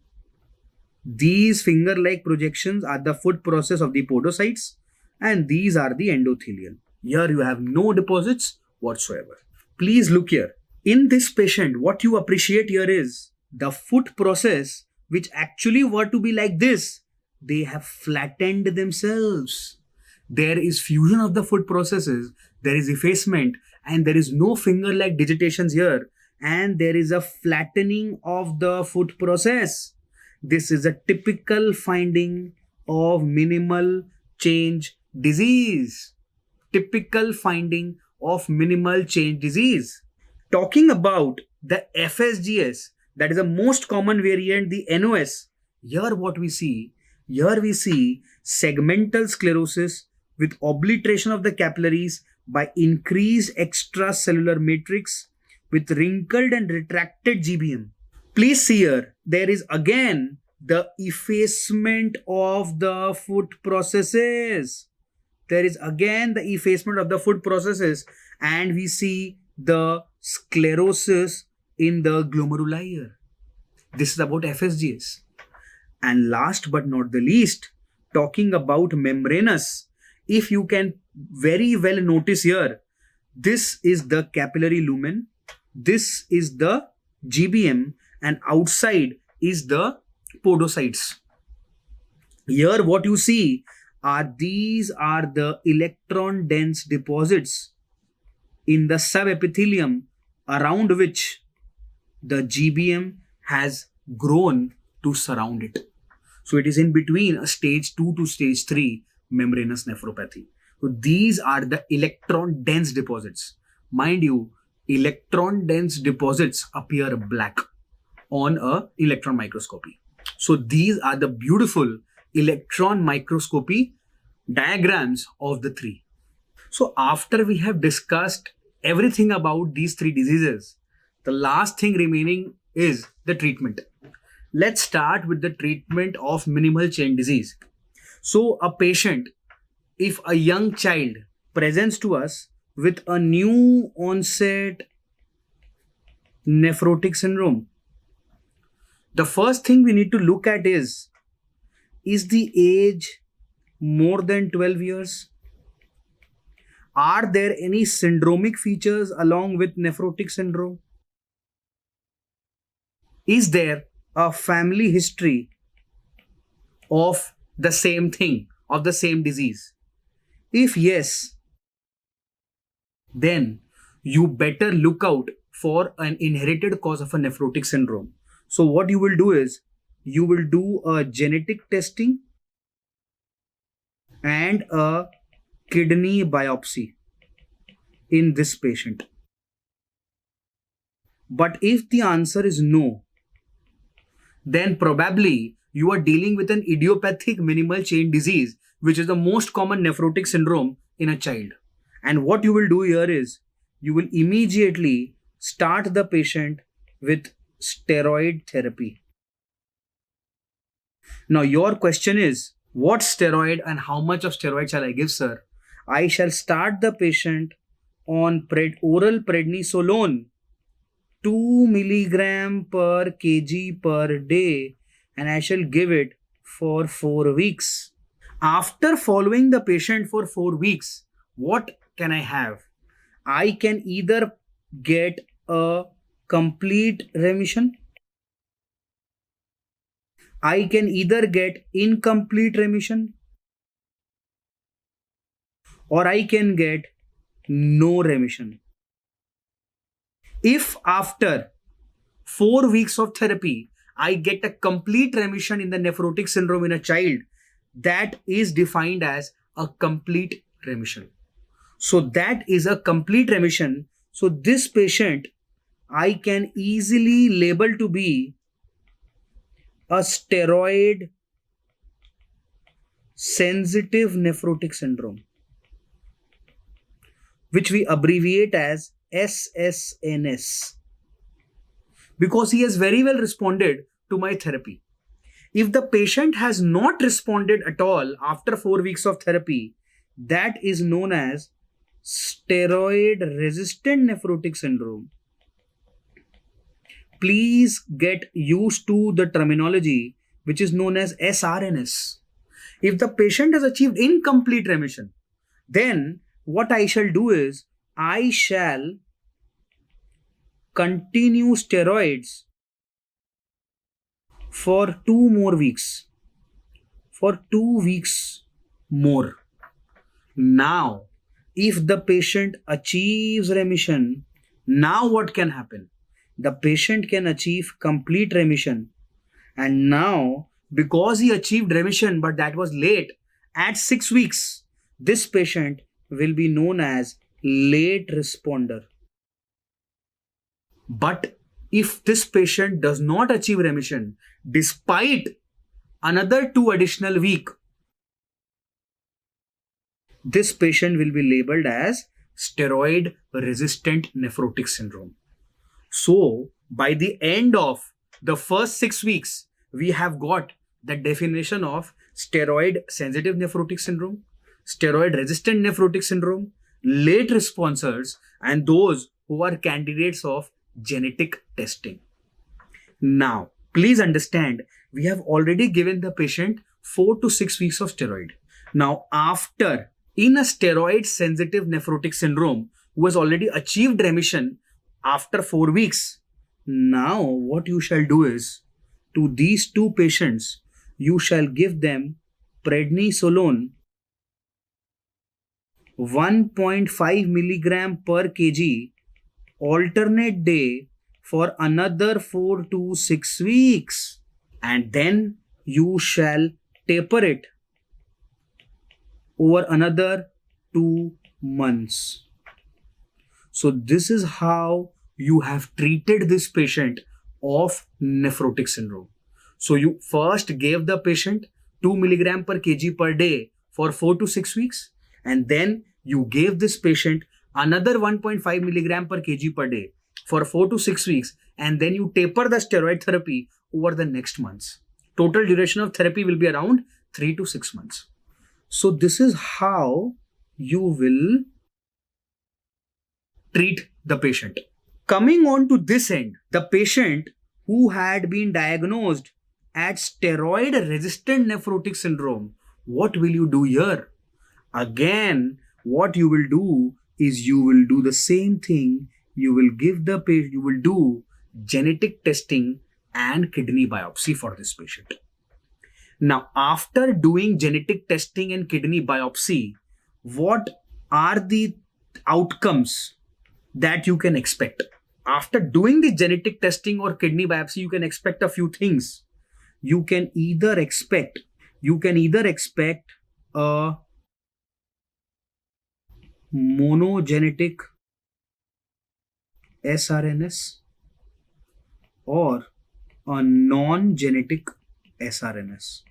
These finger-like projections are the foot process of the podocytes, and these are the endothelial. Here you have no deposits whatsoever. Please look here. In this patient, what you appreciate here is the foot process, which actually were to be like this, they have flattened themselves. There is fusion of the foot processes, there is effacement, and there is no finger-like digitations here, and there is a flattening of the foot process. This is a typical finding of minimal change disease. Typical finding of minimal change disease. Talking about the FSGS, that is the most common variant, the NOS. Here what we see? Here we see segmental sclerosis with obliteration of the capillaries by increased extracellular matrix with wrinkled and retracted GBM. Please see here, there is again the effacement of the foot processes. There is again the effacement of the foot processes, and we see the sclerosis in the glomeruli here. This is about FSGS. And last but not the least, talking about membranous, if you can very well notice here, this is the capillary lumen, this is the GBM, and outside is the podocytes. Here what you see are these are the electron dense deposits in the subepithelium around which the GBM has grown to surround it. So it is in between a stage 2 to stage 3 membranous nephropathy. So these are the electron dense deposits. Mind you, electron dense deposits appear black on a electron microscopy. So these are the beautiful electron microscopy diagrams of the three. So after we have discussed everything about these three diseases, the last thing remaining is the treatment. Let's start with the treatment of minimal change disease. So a patient, if a young child presents to us with a new onset nephrotic syndrome, the first thing we need to look at is the age more than 12 years? Are there any syndromic features along with nephrotic syndrome? Is there a family history of the same thing, of the same disease? If yes, then you better look out for an inherited cause of a nephrotic syndrome. So what you will do is, you will do a genetic testing and a kidney biopsy in this patient. But if the answer is no, then probably you are dealing with an idiopathic minimal chain disease, which is the most common nephrotic syndrome in a child. And what you will do here is, you will immediately start the patient with steroid therapy. Now your question is, what steroid and how much of steroid shall I give, sir? I shall start the patient on oral prednisolone 2 milligram per kg per day, and I shall give it for 4 weeks. After following the patient for 4 weeks, what can I have? I can either get a complete remission, I can either get incomplete remission, or I can get no remission. If after 4 weeks of therapy, I get a complete remission in the nephrotic syndrome in a child, that is defined as a complete remission. So that is a complete remission. So this patient I can easily label to be a steroid sensitive nephrotic syndrome, which we abbreviate as SSNS, because he has very well responded to my therapy. If the patient has not responded at all after 4 weeks of therapy, that is known as steroid resistant nephrotic syndrome. Please get used to the terminology which is known as SRNS. If the patient has achieved incomplete remission, then what I shall do is I shall continue steroids for 2 more weeks. For 2 weeks more. Now, if the patient achieves remission, now what can happen? The patient can achieve complete remission. And now, because he achieved remission, but that was late, at 6 weeks, this patient will be known as late responder. But if this patient does not achieve remission, despite another 2 additional weeks, this patient will be labeled as steroid resistant nephrotic syndrome. So, by the end of the first 6 weeks, we have got the definition of steroid sensitive nephrotic syndrome, steroid resistant nephrotic syndrome, late responders, and those who are candidates of genetic testing. Now, please understand, we have already given the patient 4 to 6 weeks of steroid. Now, after in a steroid sensitive nephrotic syndrome who has already achieved remission after 4 weeks, now what you shall do is, to these 2 patients, you shall give them prednisolone 1.5 milligram per kg alternate day for another 4 to 6 weeks, and then you shall taper it over another 2 months. So this is how you have treated this patient of nephrotic syndrome. So you first gave the patient 2 milligram per kg per day for 4 to 6 weeks, and then you gave this patient another 1.5 milligram per kg per day for 4 to 6 weeks, and then you taper the steroid therapy over the next months. Total duration of therapy will be around 3 to 6 months. So this is how you will treat the patient. Coming on to this end, the patient who had been diagnosed at steroid resistant nephrotic syndrome, what will you do here? Again, what you will do is you will do the same thing. You will give the patient, you will do genetic testing and kidney biopsy for this patient. Now, after doing genetic testing and kidney biopsy, what are the outcomes that you can expect? After doing the genetic testing or kidney biopsy, you can expect a few things. You can either expect a monogenetic SRNS or a non-genetic SRNS.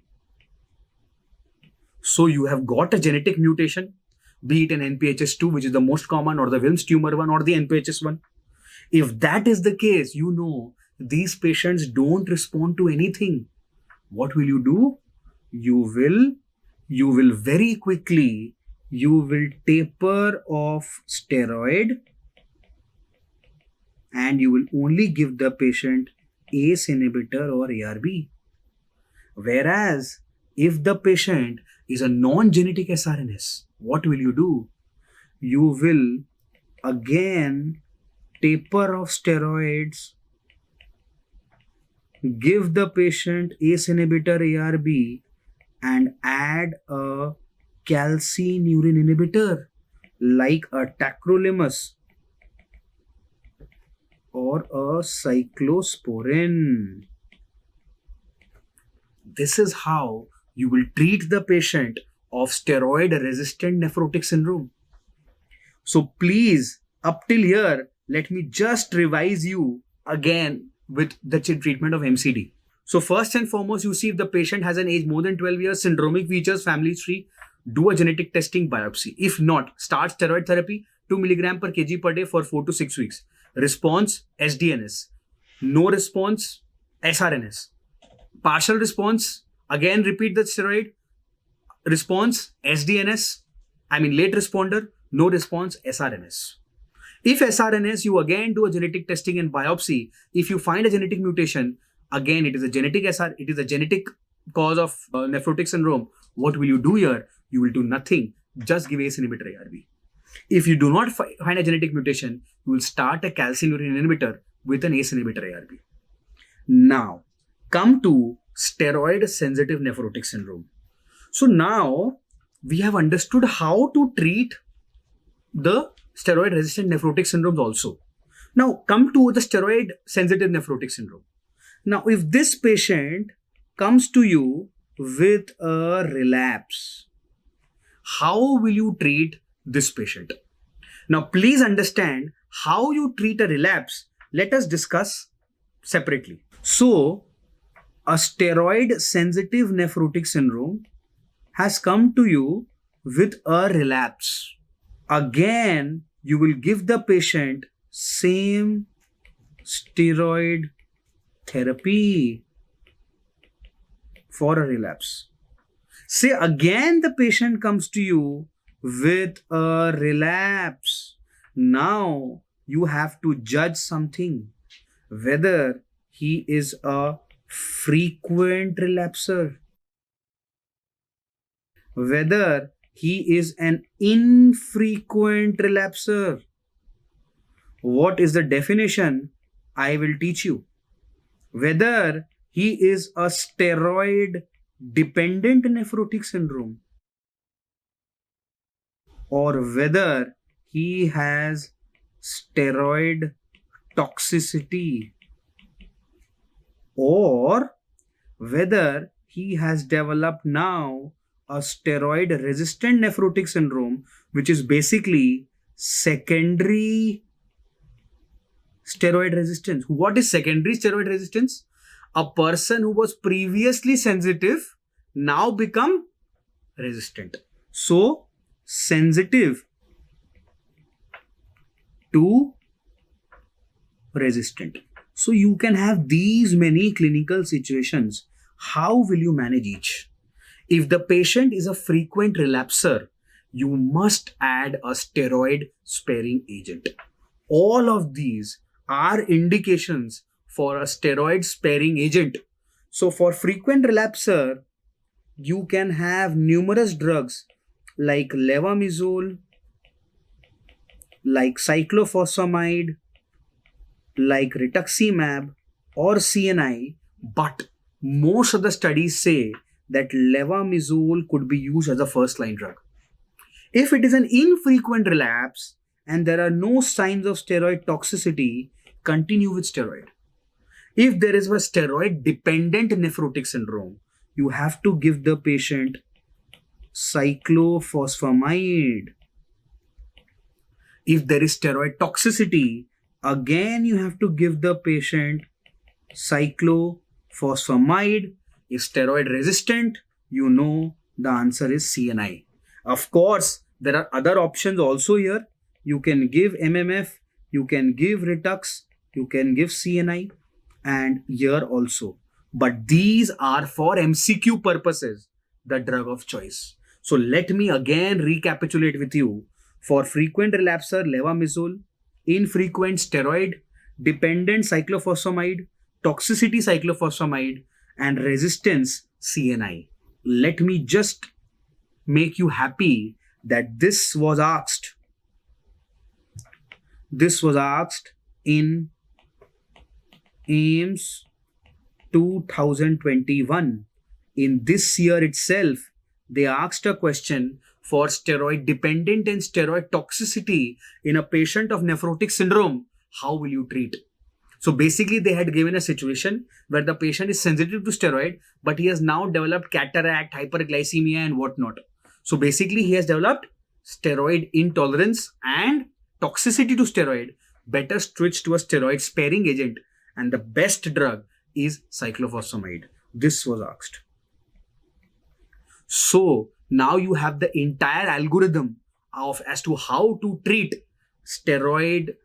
So you have got a genetic mutation, be it an NPHS2, which is the most common, or the Wilms tumor one, or the NPHS1. If that is the case, you know these patients don't respond to anything. What will you do? You will very quickly, you will taper off steroid, and you will only give the patient ACE inhibitor or ARB. Whereas, if the patient is a non-genetic SRNS, what will you do? You will again taper off steroids, give the patient ACE inhibitor ARB, and add a calcineurin inhibitor like a tacrolimus or a cyclosporin. This is how you will treat the patient of steroid resistant nephrotic syndrome. So please, up till here, let me just revise you again with the treatment of MCD. So first and foremost, you see if the patient has an age more than 12 years, syndromic features, family history, do a genetic testing biopsy. If not, start steroid therapy, 2 milligram per kg per day for 4 to 6 weeks. Response, SDNS. No response, SRNS. Partial response, again repeat the steroid. Response, SDNS. Late responder, no response, SRNS. If SRNS, you again do a genetic testing and biopsy. If you find a genetic mutation, again it is a genetic cause of nephrotic syndrome. What will you do here? You will do nothing. Just give ACE inhibitor ARB. If you do not find a genetic mutation, you will start a calcineurin inhibitor with an ACE inhibitor ARB. Now, come to steroid sensitive nephrotic syndrome. So now we have understood how to treat the steroid resistant nephrotic syndromes also. Now come to the steroid sensitive nephrotic syndrome. Now if this patient comes to you with a relapse, how will you treat this patient? Now please understand how you treat a relapse. Let us discuss separately. So a steroid sensitive nephrotic syndrome has come to you with a relapse. Again, you will give the patient same steroid therapy for a relapse. Say again the patient comes to you with a relapse. Now you have to judge something, whether he is a frequent relapser, whether he is an infrequent relapser. What is the definition? I will teach you. Whether he is a steroid dependent nephrotic syndrome, or whether he has steroid toxicity, or whether he has developed now a steroid resistant nephrotic syndrome, which is basically secondary steroid resistance. What is secondary steroid resistance? A person who was previously sensitive now become resistant. So sensitive to resistant. So you can have these many clinical situations. How will you manage each? If the patient is a frequent relapser, you must add a steroid sparing agent. All of these are indications for a steroid sparing agent. So for frequent relapser, you can have numerous drugs like levamisole, like cyclophosphamide, like rituximab or CNI, but most of the studies say that levamisole could be used as a first line drug. If it is an infrequent relapse and there are no signs of steroid toxicity, continue with steroid. If there is a steroid dependent nephrotic syndrome, you have to give the patient cyclophosphamide. If there is steroid toxicity, again you have to give the patient cyclophosphamide. If steroid resistant, you know the answer is CNI. Of course, there are other options also here. You can give MMF, you can give Ritux, you can give CNI, and here also. But these are for MCQ purposes, the drug of choice. So let me again recapitulate with you. For frequent relapser, levamisole, infrequent steroid, dependent cyclophosphamide, toxicity cyclophosphamide, and resistance CNI. Let me just make you happy that this was asked. This was asked in AIMS 2021. In this year itself, they asked a question for steroid dependent and steroid toxicity in a patient of nephrotic syndrome. How will you treat? So basically, they had given a situation where the patient is sensitive to steroid, but he has now developed cataract, hyperglycemia, and whatnot. So basically, he has developed steroid intolerance and toxicity to steroid. Better switch to a steroid sparing agent, and the best drug is cyclophosphamide. This was asked. So now you have the entire algorithm of as to how to treat steroid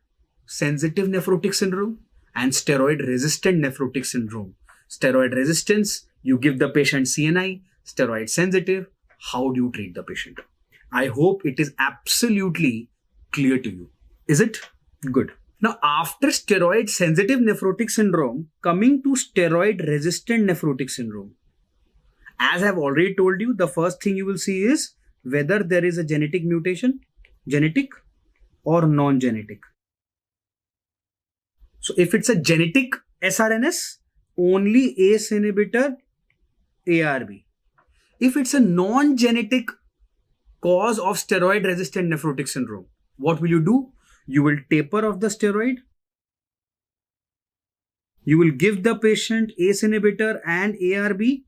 sensitive nephrotic syndrome and steroid resistant nephrotic syndrome. Steroid resistance, you give the patient CNI. Steroid sensitive, how do you treat the patient? I hope it is absolutely clear to you. Is it? Good. Now, after steroid sensitive nephrotic syndrome, coming to steroid resistant nephrotic syndrome. As I've already told you, the first thing you will see is whether there is a genetic mutation, genetic or non-genetic. So if it's a genetic SRNS, only ACE inhibitor, ARB. If it's a non-genetic cause of steroid resistant nephrotic syndrome, what will you do? You will taper off the steroid. You will give the patient ACE inhibitor and ARB.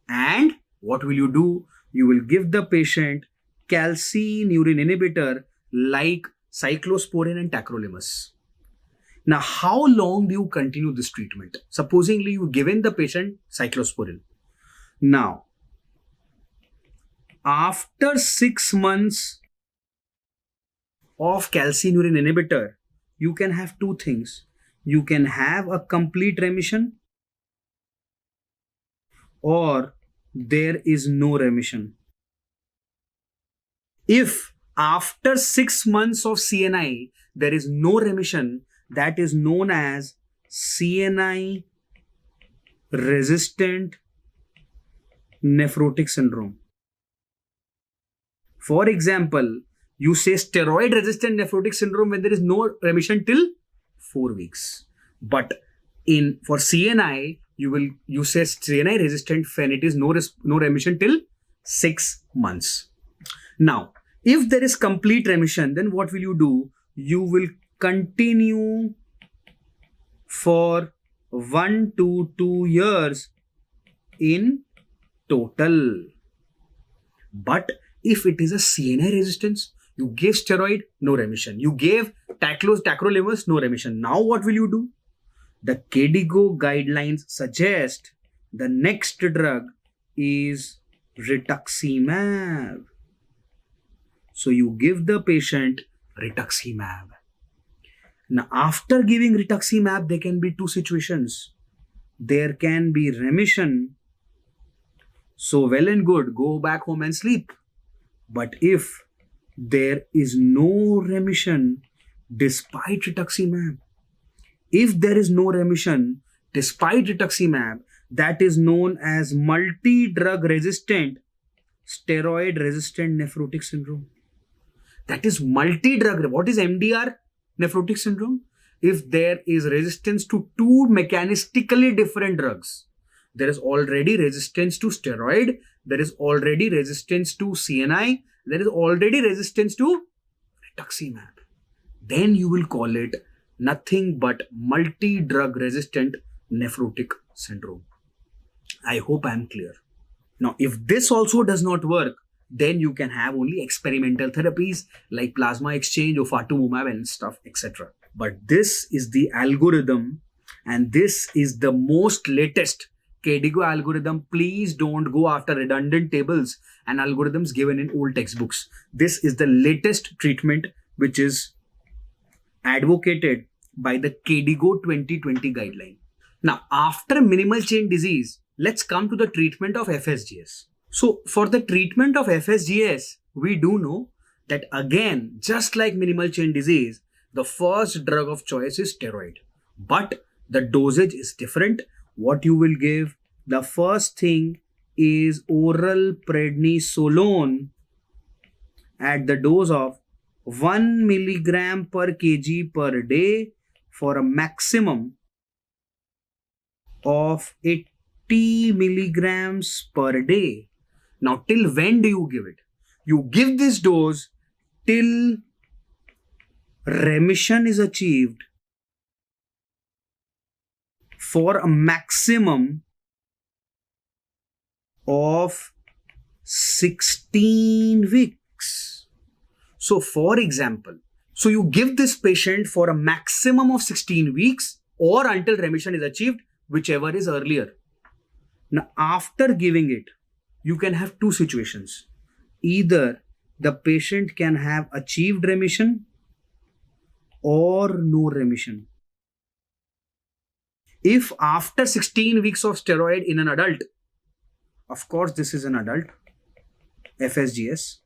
And what will you do? You will give the patient calcineurin inhibitor like cyclosporin and tacrolimus. Now, how long do you continue this treatment? Supposingly, you've given the patient cyclosporin. Now, after 6 months of calcineurin inhibitor, you can have two things. You can have a complete remission or there is no remission. If after 6 months of CNI, there is no remission, that is known as CNI resistant nephrotic syndrome. For example, you say steroid resistant nephrotic syndrome when there is no remission till 4 weeks. But for CNI, you say CNI resistant when it is no remission till 6 months. Now, if there is complete remission, then what will you do? You will continue for 1 to 2 years in total. But if it is a CNI resistance, you gave steroid, no remission. You gave tacrolimus, no remission. Now what will you do? The KDIGO guidelines suggest the next drug is rituximab. So you give the patient rituximab. Now, after giving rituximab, there can be two situations. There can be remission. So well and good, go back home and sleep. But if there is no remission despite rituximab, if there is no remission despite rituximab, that is known as multi-drug resistant steroid resistant nephrotic syndrome. That is multi-drug. What is MDR nephrotic syndrome? If there is resistance to two mechanistically different drugs. There is already resistance to steroid. There is already resistance to CNI. There is already resistance to rituximab. Then you will call it nothing but multi-drug resistant nephrotic syndrome. I hope I am clear. Now, if this also does not work, then you can have only experimental therapies like plasma exchange or fatumumab and stuff, etc. But this is the algorithm and this is the most latest KDIGO algorithm. Please don't go after redundant tables and algorithms given in old textbooks. This is the latest treatment which is advocated by the KDIGO 2020 guideline. Now, after minimal chain disease, let's come to the treatment of FSGS. So, for the treatment of FSGS, we do know that again, just like minimal chain disease, the first drug of choice is steroid. But the dosage is different. What you will give, the first thing is oral prednisolone at the dose of 1 milligram per kg per day for a maximum of 80 milligrams per day. Now, till when do you give it? You give this dose till remission is achieved for a maximum of 16 weeks. So for example, so you give this patient for a maximum of 16 weeks or until remission is achieved, whichever is earlier. Now, after giving it, you can have two situations. Either the patient can have achieved remission or no remission. If after 16 weeks of steroid in an adult, of course this is an adult, FSGS,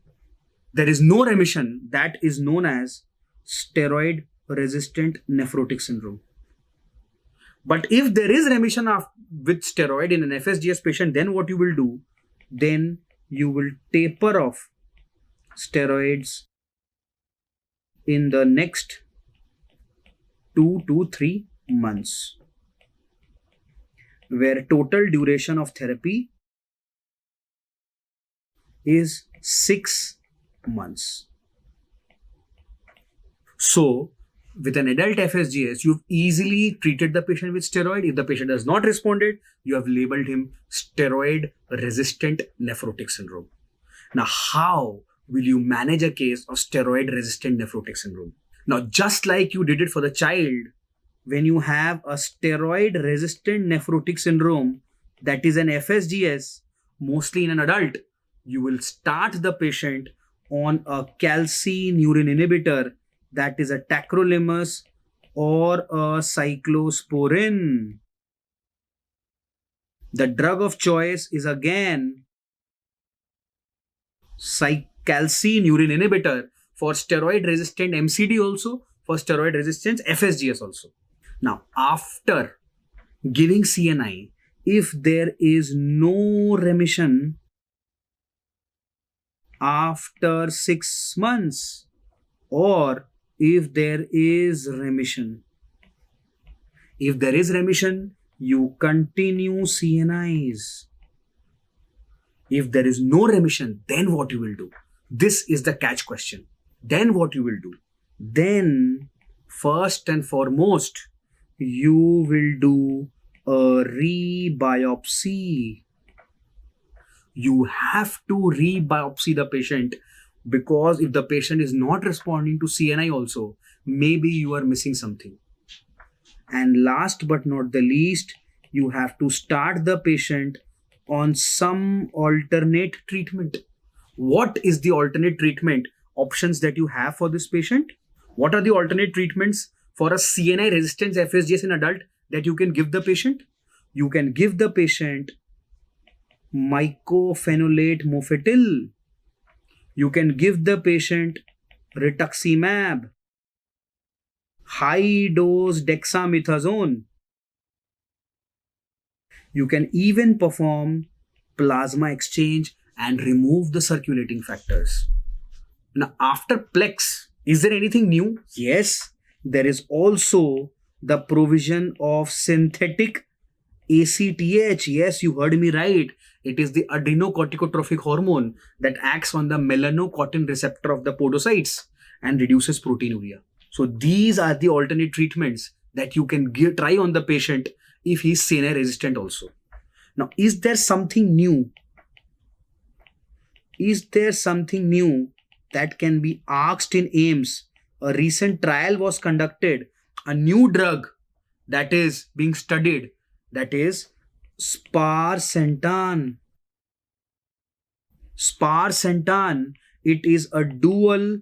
there is no remission, that is known as steroid resistant nephrotic syndrome. But if there is remission with steroid in an FSGS patient, then what you will do? Then you will taper off steroids in the next 2 to 3 months, where total duration of therapy is 6 months. So, with an adult FSGS, you've easily treated the patient with steroid. If the patient has not responded, you have labeled him steroid resistant nephrotic syndrome. Now, how will you manage a case of steroid resistant nephrotic syndrome? Now, just like you did it for the child, when you have a steroid resistant nephrotic syndrome, that is an FSGS, mostly in an adult, you will start the patient on a calcineurin inhibitor, that is a tacrolimus or a cyclosporin. The drug of choice is again calcineurin inhibitor for steroid resistant MCD also, for steroid resistant FSGS also. Now, after giving CNI, if there is no remission after 6 months, or if there is remission, if there is remission, you continue CNIs. If there is no remission, then what you will do? This is the catch question. Then what you will do? Then, first and foremost, you will do a rebiopsy. You have to rebiopsy the patient, because if the patient is not responding to CNI also, maybe you are missing something. And last but not the least, you have to start the patient on some alternate treatment. What is the alternate treatment options that you have for this patient? What are the alternate treatments for a CNI resistant FSGS in adult that you can give the patient? You can give the patient mycophenolate mofetil. You can give the patient rituximab, high dose dexamethasone. You can even perform plasma exchange and remove the circulating factors. Now, after PLEX, is there anything new? Yes, there is also the provision of synthetic ACTH. Yes, you heard me right. It is the adrenocorticotrophic hormone that acts on the melanocortin receptor of the podocytes and reduces proteinuria. So these are the alternate treatments that you can try on the patient if he is CNI resistant also. Now, is there something new? Is there something new that can be asked in AIIMS? A recent trial was conducted. A new drug that is being studied, that is sparsentan. Sparsentan, it is a dual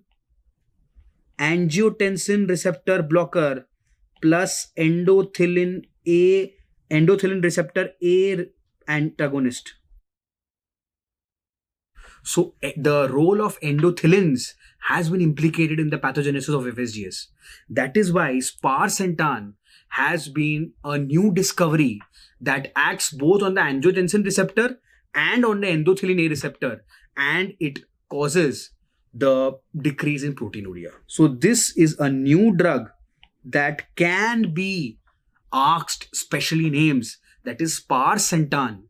angiotensin receptor blocker plus endothelin receptor A antagonist. So the role of endothelins has been implicated in the pathogenesis of FSGS. That is why sparsentan has been a new discovery that acts both on the angiotensin receptor and on the endothelin A receptor, and it causes the decrease in proteinuria. So this is a new drug that can be asked specially in AIIMS, that is sparsentan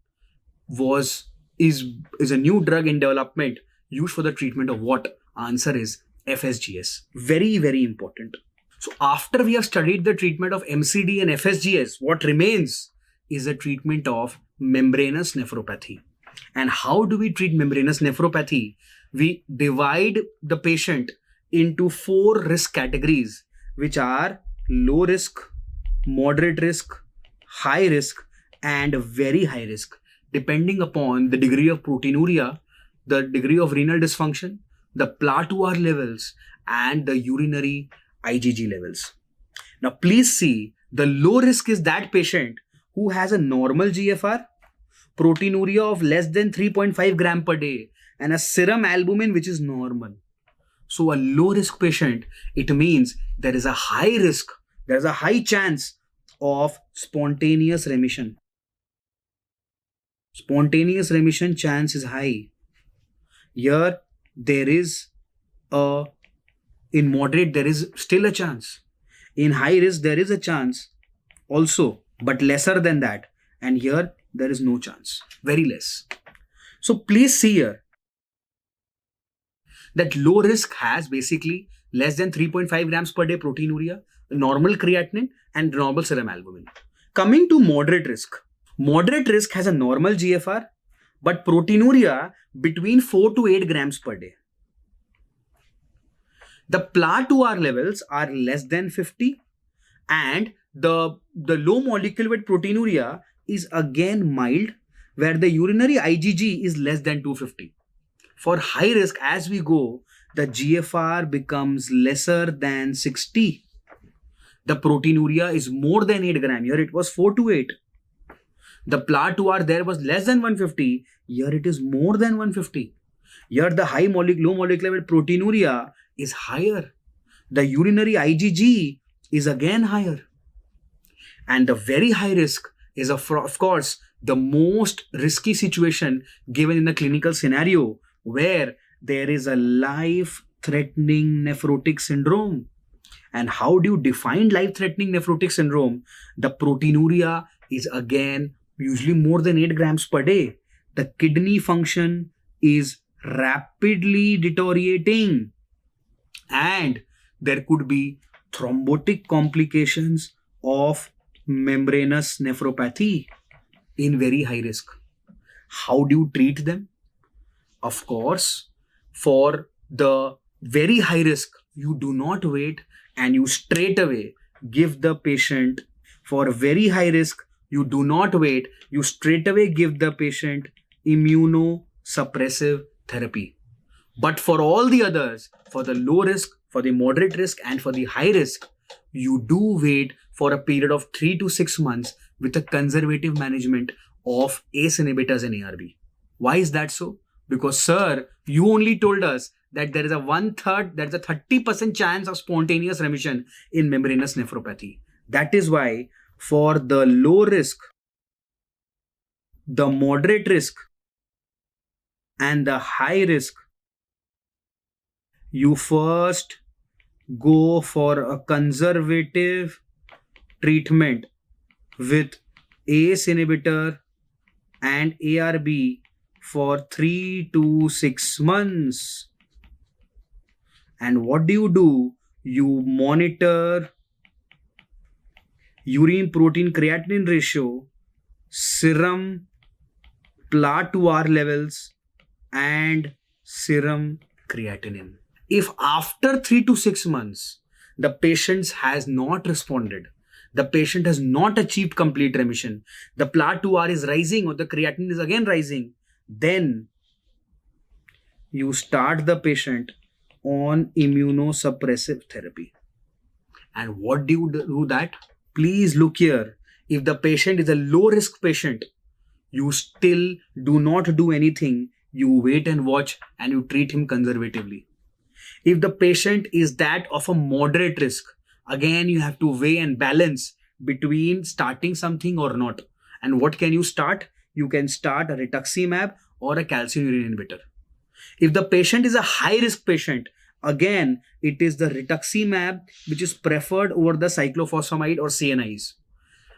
is a new drug in development used for the treatment of what? Answer is FSGS. Very, very important. So after we have studied the treatment of MCD and FSGS, what remains is the treatment of membranous nephropathy. And how do we treat membranous nephropathy? We divide the patient into 4 risk categories, which are low risk, moderate risk, high risk, and very high risk, depending upon the degree of proteinuria, the degree of renal dysfunction, the PLA2R levels, and the urinary IgG levels. Now, please see, the low risk is that patient who has a normal GFR, proteinuria of less than 3.5 gram per day, and a serum albumin which is normal. So a low risk patient, it means there is a high risk, there is a high chance of spontaneous remission. Spontaneous remission chance is high. Here there is in moderate there is still a chance. In high risk there is a chance also, but lesser than that. And here there is no chance, very less. So please see here that low risk has basically less than 3.5 grams per day proteinuria, normal creatinine, and normal serum albumin. Coming to moderate risk. Moderate risk has a normal GFR, but proteinuria between 4 to 8 grams per day. The PLA2R levels are less than 50, and the low molecular weight proteinuria is again mild, where the urinary IgG is less than 250. For high risk, as we go, the GFR becomes lesser than 60. The proteinuria is more than 8 gram. Here it was 4 to 8. The PLA2R there was less than 150. Here it is more than 150. Here the low molecular weight proteinuria is higher. The urinary IgG is again higher. And the very high risk is of course the most risky situation given in the clinical scenario, where there is a life-threatening nephrotic syndrome. And how do you define life-threatening nephrotic syndrome? The proteinuria is again usually more than 8 grams per day. The kidney function is rapidly deteriorating, and there could be thrombotic complications of membranous nephropathy in very high risk. How do you treat them? Of course, for the very high risk, you do not wait and you straight away give the patient. For very high risk, you do not wait, you straight away give the patient immunosuppressive therapy. But for all the others, for the low risk, for the moderate risk, and for the high risk, you do wait for a period of 3 to 6 months with a conservative management of ACE inhibitors and ARB. Why is that so? Because, sir, you only told us that there is a 30% chance of spontaneous remission in membranous nephropathy. That is why for the low risk, the moderate risk, and the high risk, you first go for a conservative treatment with ACE inhibitor and ARB for 3 to 6 months. And what do? You monitor urine protein creatinine ratio, serum PLA2R levels, and serum creatinine. If after 3 to 6 months, the patient has not responded, the patient has not achieved complete remission, the PLA2R is rising or the creatinine is again rising, then you start the patient on immunosuppressive therapy. And what do you do that? Please look here. If the patient is a low risk patient, you still do not do anything. You wait and watch and you treat him conservatively. If the patient is that of a moderate risk, again you have to weigh and balance between starting something or not. And what can you start? You can start a rituximab or a calcium urine inhibitor. If the patient is a high risk patient, again it is the rituximab which is preferred over the cyclophosphamide or CNIs.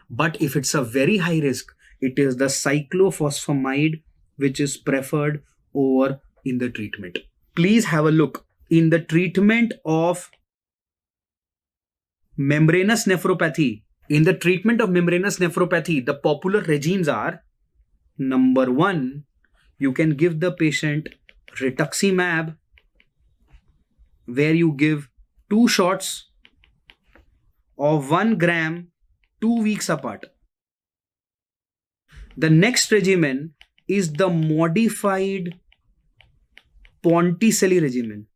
But if it's a very high risk, it is the cyclophosphamide which is preferred over in the treatment. Please have a look in the treatment of membranous nephropathy. In the treatment of membranous nephropathy, the popular regimes are: number 1, you can give the patient rituximab, where you give 2 shots of 1 gram 2 weeks apart. The next regimen is the modified Ponticelli regimen,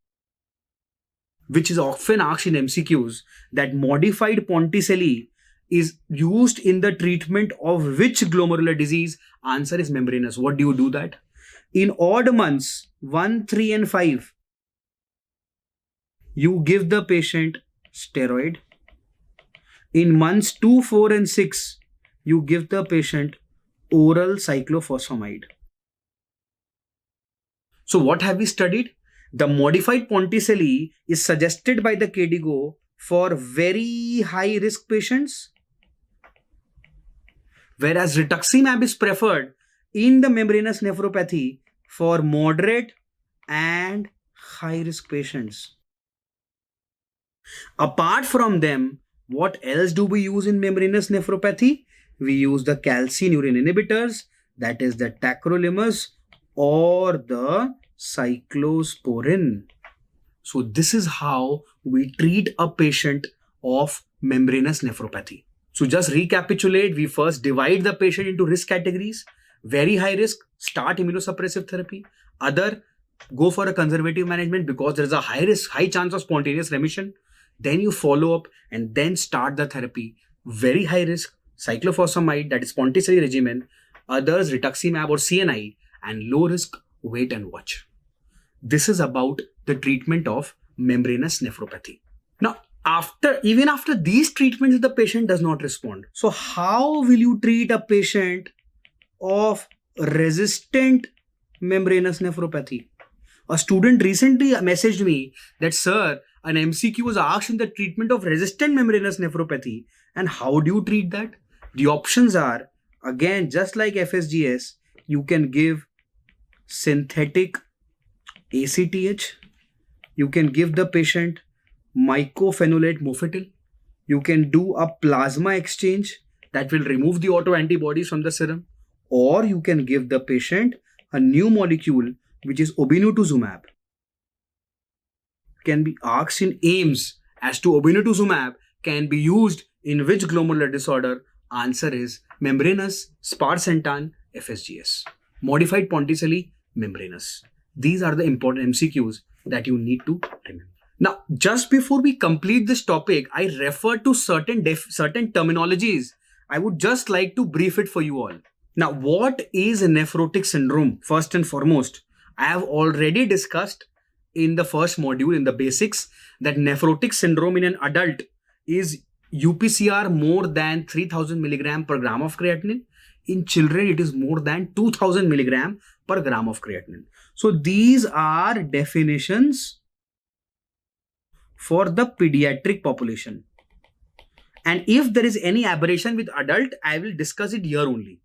which is often asked in MCQs. That modified Ponticelli is used in the treatment of which glomerular disease? Answer is membranous. What do you do that? In odd months 1, 3 and 5, you give the patient steroid. In months 2, 4 and 6, you give the patient oral cyclophosphamide. So what have we studied? The modified Ponticelli is suggested by the KDIGO for very high risk patients, whereas rituximab is preferred in the membranous nephropathy for moderate and high risk patients. Apart from them, what else do we use in membranous nephropathy? We use the calcineurin inhibitors, that is the tacrolimus or the cyclosporin. So this is how we treat a patient of membranous nephropathy. So just recapitulate, we first divide the patient into risk categories. Very high risk, start immunosuppressive therapy. Other, go for a conservative management because there is a high chance of spontaneous remission. Then you follow up and then start the therapy. Very high risk, cyclophosphamide, that is Ponticelli regimen. Others, rituximab or CNI. And low risk, wait and watch. This is about the treatment of membranous nephropathy. Now, even after these treatments, the patient does not respond. So how will you treat a patient of resistant membranous nephropathy? A student recently messaged me that, sir, an MCQ was asked in the treatment of resistant membranous nephropathy. And how do you treat that? The options are, again, just like FSGS, you can give synthetic ACTH. You can give the patient mycophenolate mofetil. You can do a plasma exchange that will remove the autoantibodies from the serum. Or you can give the patient a new molecule which is obinutuzumab. Can be asked in AIMS as to obinutuzumab can be used in which glomerular disorder? Answer is membranous, sparsentan, FSGS. Modified Ponticelli, membranous. These are the important MCQs that you need to remember. Now, just before we complete this topic, I refer to certain terminologies. I would just like to brief it for you all. Now, what is a nephrotic syndrome? First and foremost, I have already discussed in the first module in the basics that nephrotic syndrome in an adult is UPCR more than 3000 milligram per gram of creatinine. In children, it is more than 2000 milligram per gram of creatinine. So these are definitions for the pediatric population. And if there is any aberration with adult, I will discuss it here only.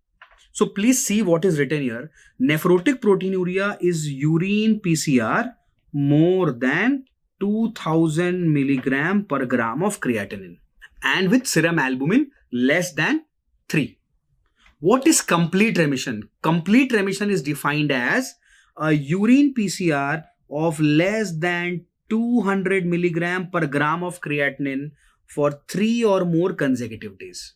So please see what is written here. Nephrotic proteinuria is urine PCR more than 2000 milligram per gram of creatinine and with serum albumin less than 3. What is complete remission? Complete remission is defined as a urine PCR of less than 200 milligram per gram of creatinine for 3 or more consecutive days.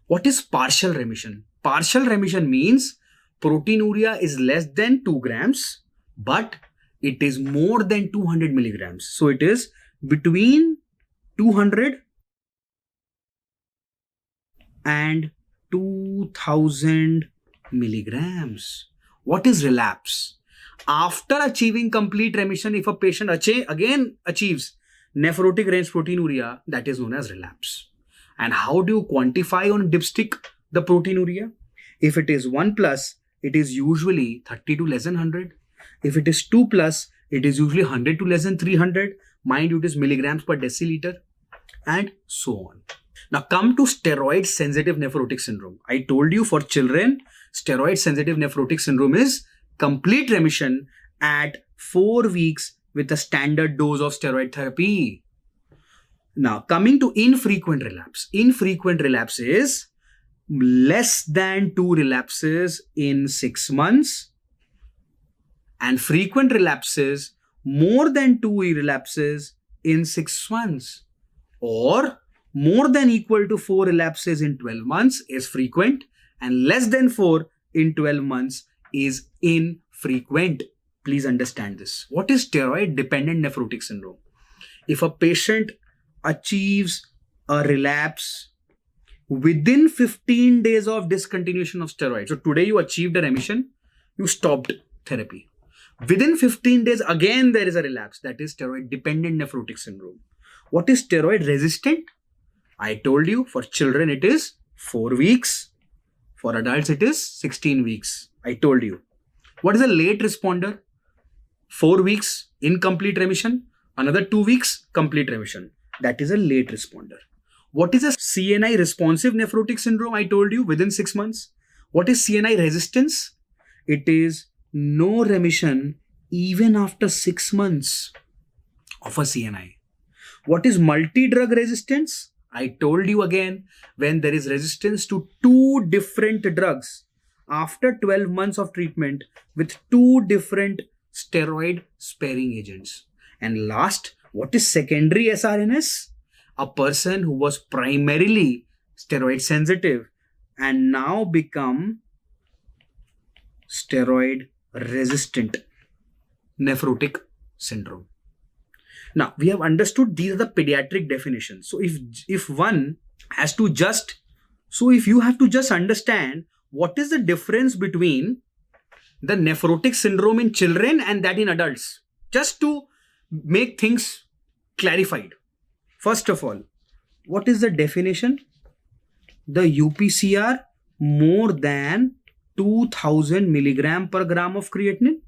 What is partial remission? Partial remission means proteinuria is less than 2 grams, but it is more than 200 milligrams. So it is between 200 and 2000 milligrams. What is relapse? After achieving complete remission, if a patient again achieves nephrotic range proteinuria, that is known as relapse. And how do you quantify on dipstick the proteinuria? If it is 1 plus, it is usually 30 to less than 100. If it is 2 plus, it is usually 100 to less than 300. Mind you, it is milligrams per deciliter and so on. Now come to steroid sensitive nephrotic syndrome. I told you for children, steroid sensitive nephrotic syndrome is complete remission at 4 weeks with a standard dose of steroid therapy. Now, coming to infrequent relapse. Infrequent relapse is less than 2 relapses in 6 months, and frequent relapses more than 2 relapses in 6 months, or more than equal to 4 relapses in 12 months is frequent, and less than 4 in 12 months is infrequent. Please understand this. What is steroid dependent nephrotic syndrome? If a patient achieves a relapse within 15 days of discontinuation of steroids, so today you achieved a remission, you stopped therapy. Within 15 days, again there is a relapse. That is steroid dependent nephrotic syndrome. What is steroid resistant? I told you, for children it is 4 weeks. For adults it is 16 weeks. I told you. What is a late responder? 4 weeks, incomplete remission. Another 2 weeks, complete remission. That is a late responder. What is a CNI responsive nephrotic syndrome? I told you, within 6 months. What is CNI resistance? It is no remission even after 6 months of a CNI. What is multi-drug resistance? I told you again, when there is resistance to 2 different drugs after 12 months of treatment with 2 different steroid sparing agents. And last, what is secondary SRNS? A person who was primarily steroid sensitive and now become steroid resistant nephrotic syndrome. Now, we have understood these are the pediatric definitions. So if one has to just, so if you have to just understand what is the difference between the nephrotic syndrome in children and that in adults, just to make things clarified. First of all, what is the definition? The UPCR more than 2000 milligram per gram of creatinine,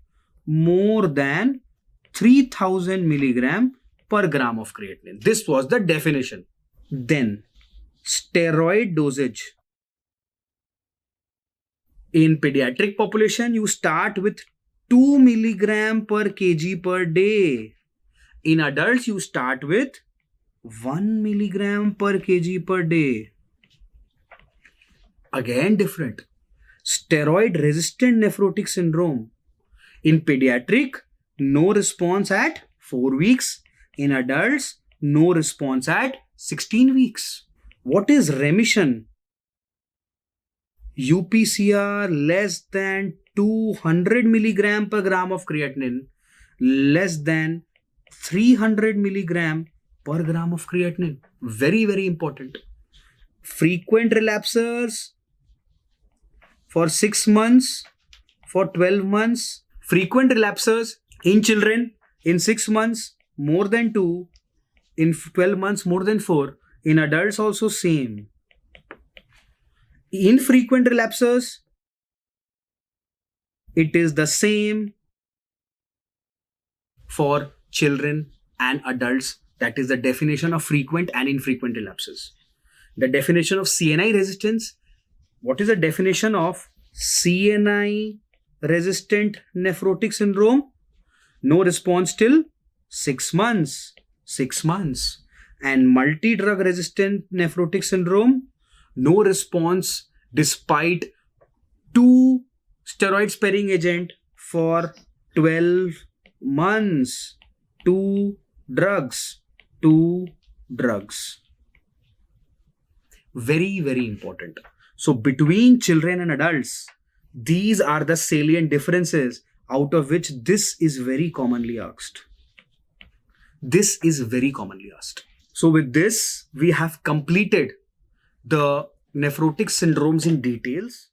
more than 3000 milligram per gram of creatinine. This was the definition. Then, steroid dosage. In pediatric population, you start with 2 milligram per kg per day. In adults, you start with 1 milligram per kg per day. Again different. Steroid resistant nephrotic syndrome. In pediatric, no response at 4 weeks. In adults, no response at 16 weeks. What is remission? UPCR less than 200 milligram per gram of creatinine, less than 300 milligram per gram of creatinine. Very, very important. Frequent relapsers for 6 months, for 12 months. Frequent relapsers in children in 6 months, more than 2. In 12 months, more than 4. In adults also same. Infrequent relapsers, it is the same for children and adults. That is the definition of frequent and infrequent relapses. The definition of CNI resistance. What is the definition of CNI resistant nephrotic syndrome? No response till 6 months. 6 months. And multi-drug resistant nephrotic syndrome, no response despite 2 steroid sparing agent for 12 months. 2 drugs. Very, very important. So between children and adults, these are the salient differences out of which this is very commonly asked. This is very commonly asked. So with this, we have completed the nephrotic syndromes in details.